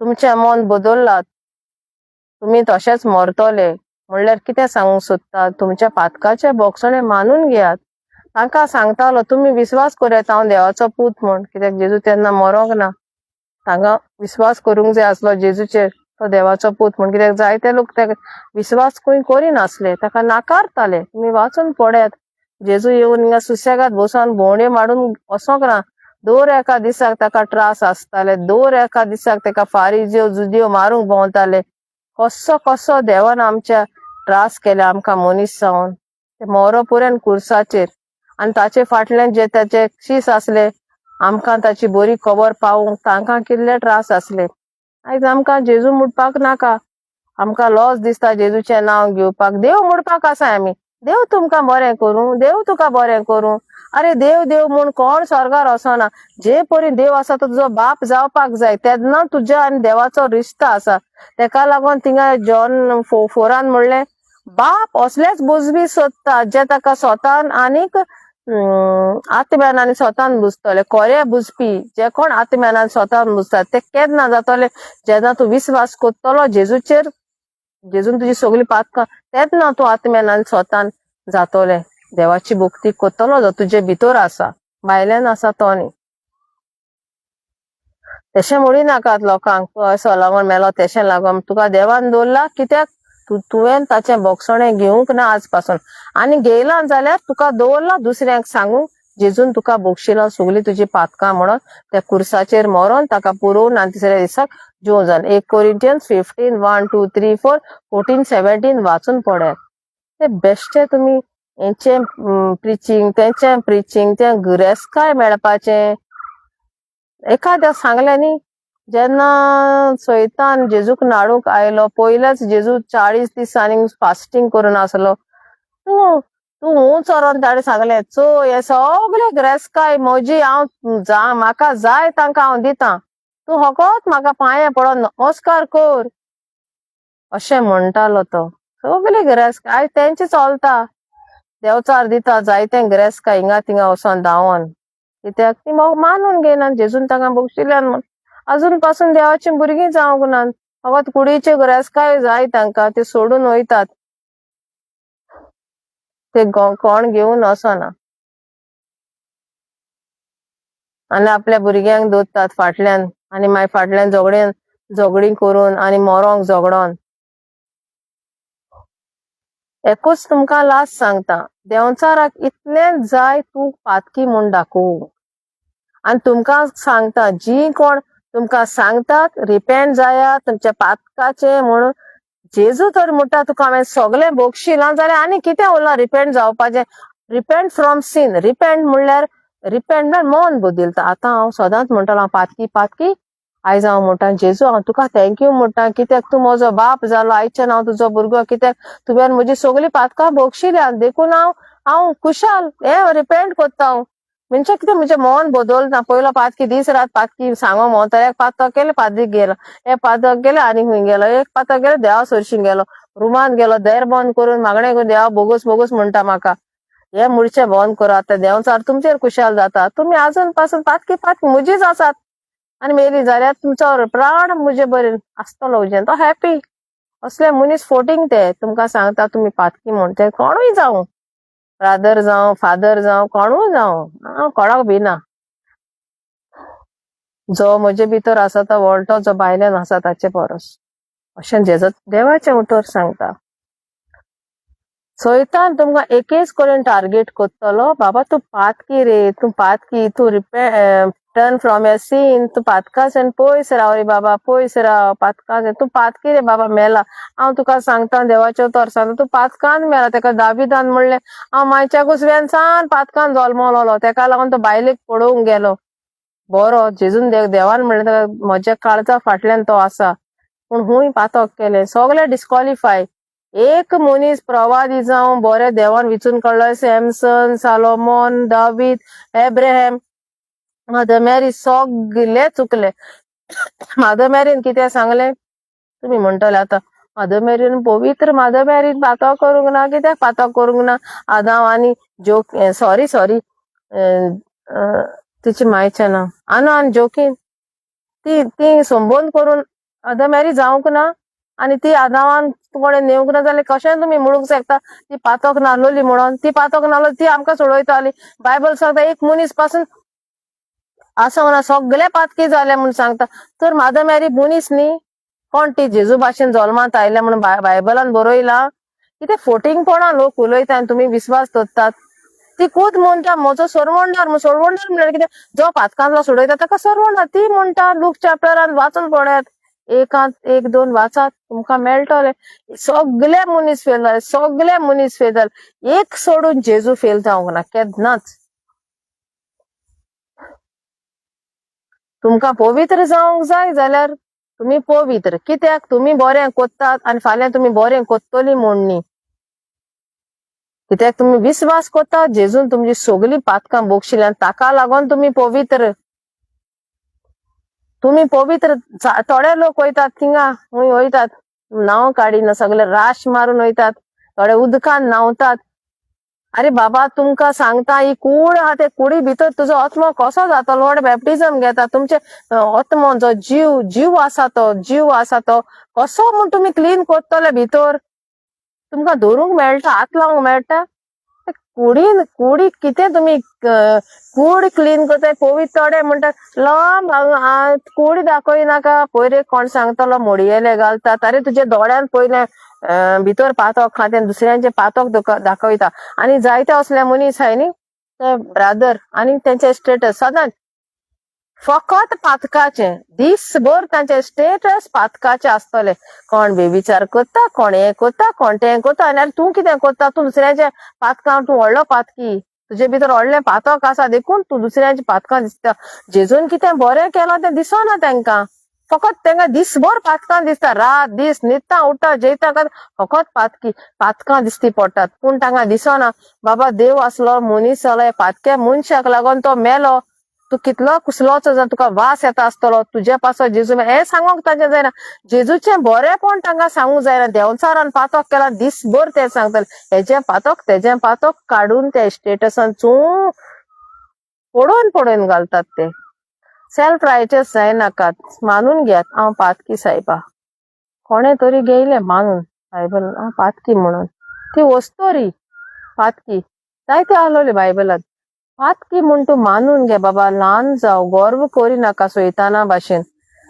तुमचें मन बदल्लात, तुमी तशेंच मरतले. म्हणल्यार कितें सांगूंक सोदतात, तुमच्या पातकाचे बोगसणे मानून घेयात. तांकां सांगतालो तुम्ही विश्वास करात हांव देवाचो पूत म्हण, कित्याक जेजू तेन्ना मरोंक ना. तांकां विश्वास करूंक जाय आसलो जेजूचेर, तो देवाचो पूत म्हण. कित्याक जायते लोक ताका विश्वास करिनासले, ताका नाकारताले. तुमी वाचून पळयात, जेजू येवन हिंगा सुसेगाद बसून भोंवड्यो मारून वचोंक ना. दर एका दिसाक ताका त्रास आसताले, दर एका दिसाक ताका फारिज्यो जुदियो मारूंक भोंवताले. कसो कसो देवान आमच्या त्रास केले आमकां मनीस जावन, ते मोरो पर्यंत कुर्साचेर. आनी ताचे फाटल्यान जे ताचे शीस आसले, आमकां ताची बरी खबर पावूंक तांकां कितले त्रास आसले. आयज आमकां जेजू मुडपाक नाका. आमकां लॉस दिसता जेजूचें नांव घेवपाक. देव मुडपाक आसाय आमी. देव तुमकां बरें करूं, देव तुका बरें करूं. अरे देव देव म्हूण कोण स्वर्गार वचना. जे परी देव आसा तो तुजो बाप जावपाक जाय, तेन्ना तुज्या आनी देवाचो रिश्ता आसा. तेका लागून थिंगा जॉन 4:4 म्हणलें, बाप असलेच बुजबी सोदता जे ताका स्वतान आनीक आत्म्यान आनी स्वतान बुजतले. खरे बुजपी जे कोण आत्म्यान स्वतान बुजतात ते केन्ना जातले, जेन्ना तूं विश्वास करतलो जेजूचेर, जेजून तुजी सगळी पातकां, तेन्ना तूं आत्म्यान आनी स्वतान जातोले. देवाची भक्ती करतलो जो तुजे भितर आसा, भायल्यान आसा तो न्ही. तेशें म्हणू नाकात लोकांक, तूं असो लागून मेलो तेशें लागून. तुका देवान दवरला कित्याक तुवें ताचें बोगसणें घेवंक ना आज पासून. आनी घेयला जाल्यार तुका दवरला दुसऱ्यांक सांगूंक, जेजून तुका बोगशिला सगळी तुजी पातकां म्हणून. त्या कुर्साचेर मरोन ताका पुरोवन आनी तिसऱ्या दिसाक जिवंक जावन. 1 कोरिंथियन्स 15, 1, 2, 3, 4, 14, 17 वाचून पळयात. ते बेश्टे तुमी हेचें प्रिचींग, तेंचें प्रिचींग, तें गिरेस्काय मेळपाचें. एखाद्या सांगलें न्ही, जेन्ना सैतान जेजूक नाडूंक आयलो, पयलेच जेजू 40 दीस आनी फास्टींग करून आसलो. तूं तूं चोरोन ताणें सांगलें, चो हे सगळे गिरेस्काय म्हजी हांव म्हाका जाय तांकां हांव दितां. तूं फकत म्हाका पांये पडोन नमस्कार कर, अशें म्हणटालो तो. सगळे गिरेस्काय आयज तेंचे चलता. देंवचार दिता जायते गिरेस्काय हिंगा थिंगा वचोन धांवोन. कित्याक ती मानून घेयनात जेजून तांकां बोगशिल्यान म्हण. अजून पासून देवाची भुरगीं जावंक नात. फकत कुडीचे गिरेस्काय जाय तांकां, ते सोडून वयतात. ते कोण घेवन वचना आनी आपल्या भुरग्यांक दोत्तात फाटल्यान, आनी मागीर फाटल्यान झगडीं करून आनी मरोंक झगडोन. एकूच तुमकां लास्ट सांगता, देंवचाराक इतलें जाय तूं पातकी म्हूण दाखोवंक. आनी तुमकां सांगता, जी कोण तुमकां सांगतात रिपेंट जायात तुमच्या पातकाचे म्हणून, जेजू तर म्हणटा तुका हांवें सगळें बोगशिलां जाल्यार आनी कितें उरलां रिपेंट जावपाचें. Repent from scene. रिपेंट म्हणल्यार मन बदलता. आतां हांव सदांच म्हणटालो हांव पातकी. आयज हांव म्हणटा जेजू हांव तुका थँक्यू म्हणटा, कित्याक तूं म्हजो बाप जालो. आयच्यान हांव तुजो भुरगो, कित्याक तुवें म्हजी सगळी पातकां बोगशिल्यात. देखून हांव खुशाल. हे रिपेंट कोत्ता हांव. म्हणजे कितें म्हजें मन बदलता. पयलो पातकी दीस रात पातकी सांगो म्हणटा, एक पातक केलें पाद्रीक गेलो, एक पातक गेलें आनी खूंय गेलो, एक पातक गेलो देवा सरशीं गेलो, रुमान गेलो, देर बंद करून मागणें करून देवा बोगूस म्हणटा म्हाका. हे मुडचें बंद करा. आतां देंवचार तुमचेर खुशाल जाता. तुमी आजून पासून पातकी म्हजीच आसात. आनी मेली जाल्यार तुमचो प्राण म्हजे बरें आसतलो उजेन. तो हॅपी. असले मनीस फोटींग ते तुमकां सांगता तुमी पातकी म्हूण. ते कोणूय जावं, ब्रादर जावं, फादर जावं, कोणूय जावं, हांव कोणाक भिना. जो म्हजे भितर आसा तो व्हडलो, जो भायल्यान आसा ताचे परस, अशें देवाचें उतर सांगता. सैतान तुमकां एकेच कडेन टार्गेट करतलो, बाबा तूं पातकी रे, तूं पातकी, तूं टर्न फ्रॉम योर सीन, तूं पातकाच्यान पयस राव रे बाबा, पयस राव पातकाच्यान. तूं पातकी रे बाबा, मेला. हांव तुका सांगता देवाचें उतर सांगता, तूं पातकान मेला. तेका दाविदान म्हणलें, हांव मायच्या कुसव्यानसान पातकान जल्मलोलो, तेका लागून तो बायलेक पडोवंक गेलो. बरो जेजून देवान म्हणलें म्हज्या काळजा फाटल्यान तो आसा, पूण हूंय पातक केलें. सगळे डिस्क्वॉलिफाय. एक मनीस प्रवादी जावं बरें देवान विचून काडलो, सॅमसन, सालोमोन, दावीद, एब्राहम, मदर मॅरी, सगळे चुकले. मदर मॅरीन कितें सांगलें तुमी म्हणटले आतां, मदर मॅरीन पवित्र मदर मॅरीन पातक करूंक ना. कित्याक पातक करूंक ना? आदाम आनी सॉरी तिची मायचें नांव आना आनी जोकीन, ती संबोध करून मदर मॅरी जावंक ना. आणि ती आगावान तुकडे नेऊंक ना जाल्यार कशें तुमी म्हणूंक शकता ती पातोक नाहलोली म्हणून. ती पातोक नाहलो ती आमकां सोडयताली. बायबल सांगता एक मनीस पासून असं म्हणा सगळे पातकी जाले म्हणून सांगता. तर मादर मॅरी मनीस न्ही, कोण ती जेजू भाशेन जल्मांत आयल्या म्हणून बायबलान बरयला. कितें फोटिंगपणां लोक उलयता आनी तुमी विश्वास दवरतात. ती खूद म्हणटा म्हजो सोरवोंडार सोरवोंडार म्हणल्यार कितें जो पातकांतलो सोडयता ताका सोरवोंडार. ती म्हणटा लूक चॅप्टरान वाचून पळयात, एक दोन वाचात तुमकां मेळटले. सगळे मनीस फेल जाले, सगळे मनीस फेल जाले. एक सोडून जेजू फेल जावंक ना केन्नाच. तुमकां पवित्र जावंक जाय जाल्यार तुमी पवित्र. कित्याक तुमी बरें कोत्तात आनी फाल्यां तुमी बरें कोत्तली म्हूण न्ही. कित्याक तुमी विश्वास कोत्तात जेजून तुमची सगळीं पातकां बोगशिल्ली आनी ताका लागून तुमी पवित्र. तुमी पवित्र. थोडे लोक वयतात थिंगा हूंय वयतात नांव काडीना सगळे राश मारून वयतात. थोडे उदकान न्हांवतात. अरे बाबा तुमकां सांगता ही कूड आहा ते कुडी भितर तुजो आत्मो कसो जातलो. व्हड बॅप्टिझम घेता तुमचे आत्मो जो जीव आसा तो कसो म्हूण तुमी क्लीन कोत्तले भितर. तुमकां धरूंक मेळटा, हात लावंक मेळटा. कुडी कितें तुमी कूड क्लीन करता पवित्र. थोडे म्हणटा कूड दाखयनाका पयरे कोण सांगतलो मोडयेले घालतात. अरे तुजे दोळ्यान पयले भितर पातोक खाते दुसऱ्यांचे पातोक दाखयता. आनी जायते असले मनीस हाय न्ही ते ब्रादर आनी तेंचे स्टेटस सदांच फकत पातकाचे. दिसभर तांचे स्टेटस पातकाचे आसतले. कोण बेविचार करता, कोण हे करता, कोण तें करता. आनी तूं कितें करता, तूं दुसऱ्याचे पातकां तूं व्हडलो पातकी. तुजे भितर व्हडलें पातक आसा देखून तूं दुसऱ्याची पातकां दिसता. जेजून कितें बरें केलां तें दिसना तांकां. फकत तांकां दिसभर पातकां दिसता. रात दीस न्हिदता उठता जेयता फकत पातकां दिसती पडटात. पूण तांकां दिसना बाबा देव आसलो मनीस जालो पातक्या मनशाक लागून तो मेलो. तू कितलो कुसलोचो जावन तुका वास येता आसतलो. तुजे पासो जेजू हें सांगूंक तांचें जायना. जेजूचें बरेंपण तांकां सांगूंक जायना. देंवचारान पातक केला दिसभर ते सांगतले हेजें पातक तेजें पातक काडून ते स्टेटसान चू पडोवन घालतात. ते सेल्फ रायटियस जायनाकात. मानून घेयात हांव पातकी सायबा. कोणे तरी घेयले मानून बायबल हांव पातकी म्हणून. ती वस्तोरी पातकी जायते आहलोली बायबलात. पातकी म्हूण तूं मानून घे बाबा. ल्हान जाव गर्व करिनाका सोयताना भाशेन.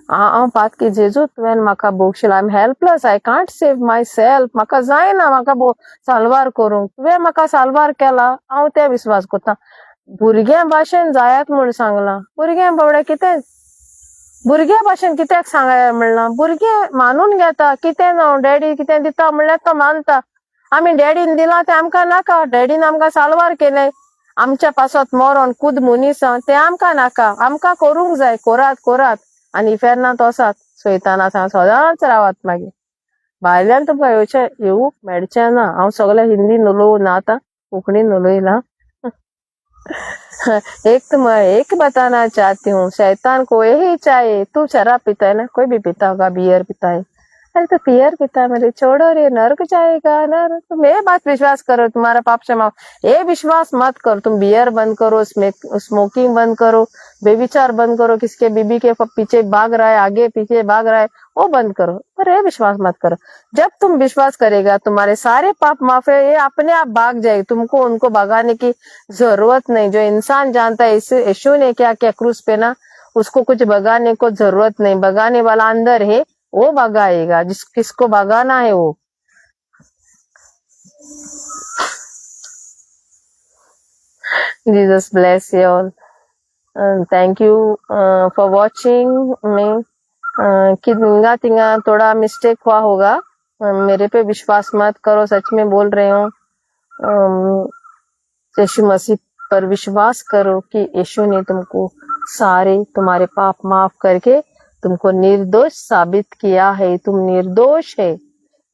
हांव पातकी जेजू तुवें म्हाका बोगशिलो. I am helpless. I can't save myself. म्हाका जायना म्हाका साल्वार करूंक. तुवें म्हाका साल्वार केला हांव ते विश्वास करता. भुरग्या भाशेन जायात म्हूण सांगलां. भुरग्यां बावडे कितें भुरग्या भाशेन कित्याक सांगाय म्हणला. भुरगे मानून घेता कितें न्हू. डॅडी कितें दिता म्हणल्यार तो मानता. आमी डॅडीन दिला ते आमकां नाका. डॅडीन आमकां साल्वार केले. आमच्या पासत मरण कूद मनीस ते आमकां नाका. आमकां करूंक जाय. कोरात आनी इफेरनात वसात सोयताना सदांच रावात. मागीर भायल्यान तुमकां येवूंक मेळचें ना. हांव सगळें हिंदीन उलोवं आतां कोंकणीन उलयलां. एक बताना चाहती हूँ शैतान को यही चाहिए. तू शराब पीता है ना, कोई भी पीता होगा, बियर पीता है. अरे तो बियर पीता है मेरे छोड़ो रे, नर्क जाएगा नर. तुम ये बात विश्वास करो तुम्हारा पाप क्षमा. ये विश्वास मत करो. तुम बियर बंद करो, स्मोकिंग बंद करो, बेविचार बंद करो, किसके बीबी के पीछे भाग रहा है, आगे पीछे भाग रहा है, वो बंद करो. पर ये विश्वास मत करो. जब तुम विश्वास करेगा तुम्हारे सारे पाप माफ है. ये अपने आप भाग जाएगी. तुमको उनको भगाने की जरूरत नहीं. जो इंसान जानता है यीशु ने क्या क्या क्रूस पे ना, उसको कुछ भगाने को जरूरत नहीं. भगाने वाला अंदर है, वो भगाएगा. किसको भगाना है वो. Jesus bless you all. Thank you for watching me. तिंगा थोड़ा मिस्टेक हुआ होगा. मेरे पे विश्वास मत करो. सच में बोल रहे हो. यीशु मसीह पर विश्वास करो कि यीशु ने तुमको सारे तुम्हारे पाप माफ करके तुमको निर्दोष साबित किया है. तुम निर्दोष है.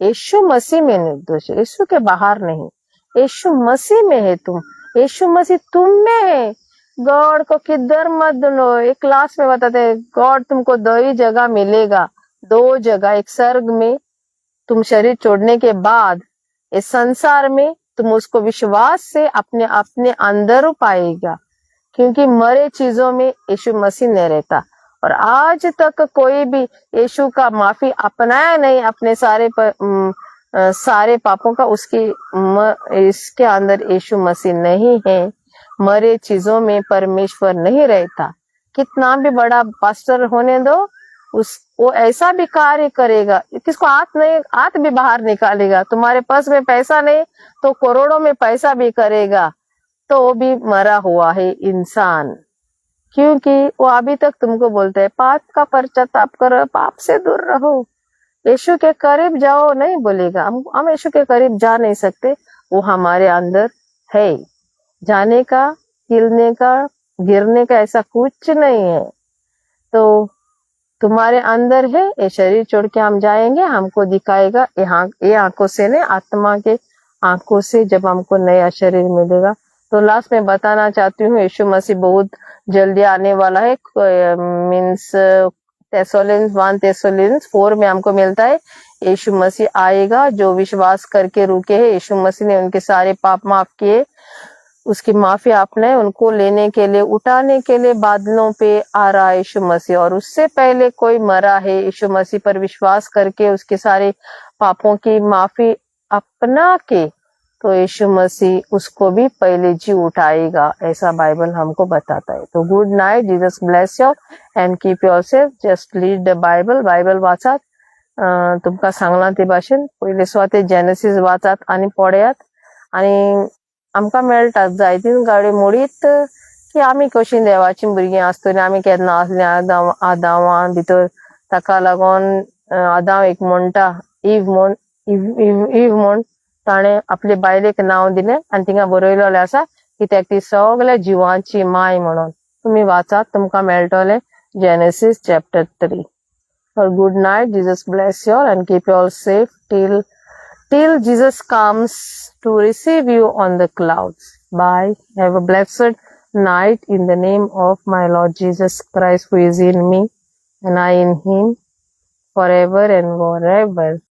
यीशु मसीह में निर्दोष है. यीशु के बाहर नहीं. यीशु मसीह में है तुम. यीशु मसीह तुम में है. गॉड को किधर मत ढूंढो. एक क्लास में बताते गॉड तुमको 2 ही जगह मिलेगा. 2 जगह. एक स्वर्ग में तुम शरीर छोड़ने के बाद, इस संसार में तुम उसको विश्वास से अपने अंदर पाएगा. क्योंकि मरे चीजों में यीशु मसीह नहीं रहता. और आज तक कोई भी यीशु का माफी अपनाया नहीं, अपने सारे पापों का। इसके अंदर यीशु मसीह नहीं है। मरे चीजों में परमेश्वर नहीं रहता। कितना भी बड़ा पास्टर होने दो, वो ऐसा भी कार्य करेगा, किसको हाथ भी बाहर निकालेगा। तुम्हारे पास में पैसा नहीं तो करोड़ों में पैसा भी करेगा, तो वो भी मरा हुआ है इंसान। क्योंकि वो अभी तक तुमको बोलते है पाप का पश्चाताप करो, पाप से दूर रहो, यीशु के करीब जाओ, नहीं बोलेगा। हम यीशु के करीब जा नहीं सकते, वो हमारे अंदर है। जाने का, हिलने का, गिरने का ऐसा कुछ नहीं है। तो तुम्हारे अंदर है, ये शरीर छोड़ के हम जाएंगे, हमको दिखाएगा ये आंखों से नहीं, आत्मा के आंखों से, जब हमको नया शरीर मिलेगा। तो लास्ट में बताना चाहती हूँ, यीशु मसीह बहुत जल्दी आने वाला है। मीन्स Thessalonians 1 Thessalonians 4 में हमको मिलता है यीशु मसीह आएगा। जो विश्वास करके रुके हैं, यीशु मसीह ने उनके सारे पाप माफ किए, उसकी माफी आपने उनको लेने के लिए, उठाने के लिए बादलों पे आ रहा है यीशु मसीह। और उससे पहले कोई मरा है, यीशु मसीह पर विश्वास करके उसके सारे पापों की माफी अपना के, तो यीशु मसीह उसको भी पहले जी उठाएगा, ऐसा बाइबल हमको बताता है। तो good night, Jesus bless you and keep yourself, just read the Bible वाचात तुमका सांगला ते भाषण पहिले स्वाते जेनेसिस वाचात आणि पळयात, आणि आमकां मेळटात जायतीं गाडी मोडीत की आमी कशी देवाची भुरगीं आसतली, आमी केन्ना असले आदावां भितर। ताका लागून आदाव एक म्हणटा ईव म्हण, ताणे आपले बायलेक नाव दिले आणि तिंगा बरयलेले आसा कित्याक ती सगळ्या जिवांची माय म्हणून। तुम्ही वाचात, तुमकां मेळटले genesis chapter 3. So good night, Jesus bless you all and keep you all safe till Jesus comes to receive you on the clouds. Bye. Have a blessed night in the name of my Lord Jesus Christ, who is in me and I in him, forever and forever.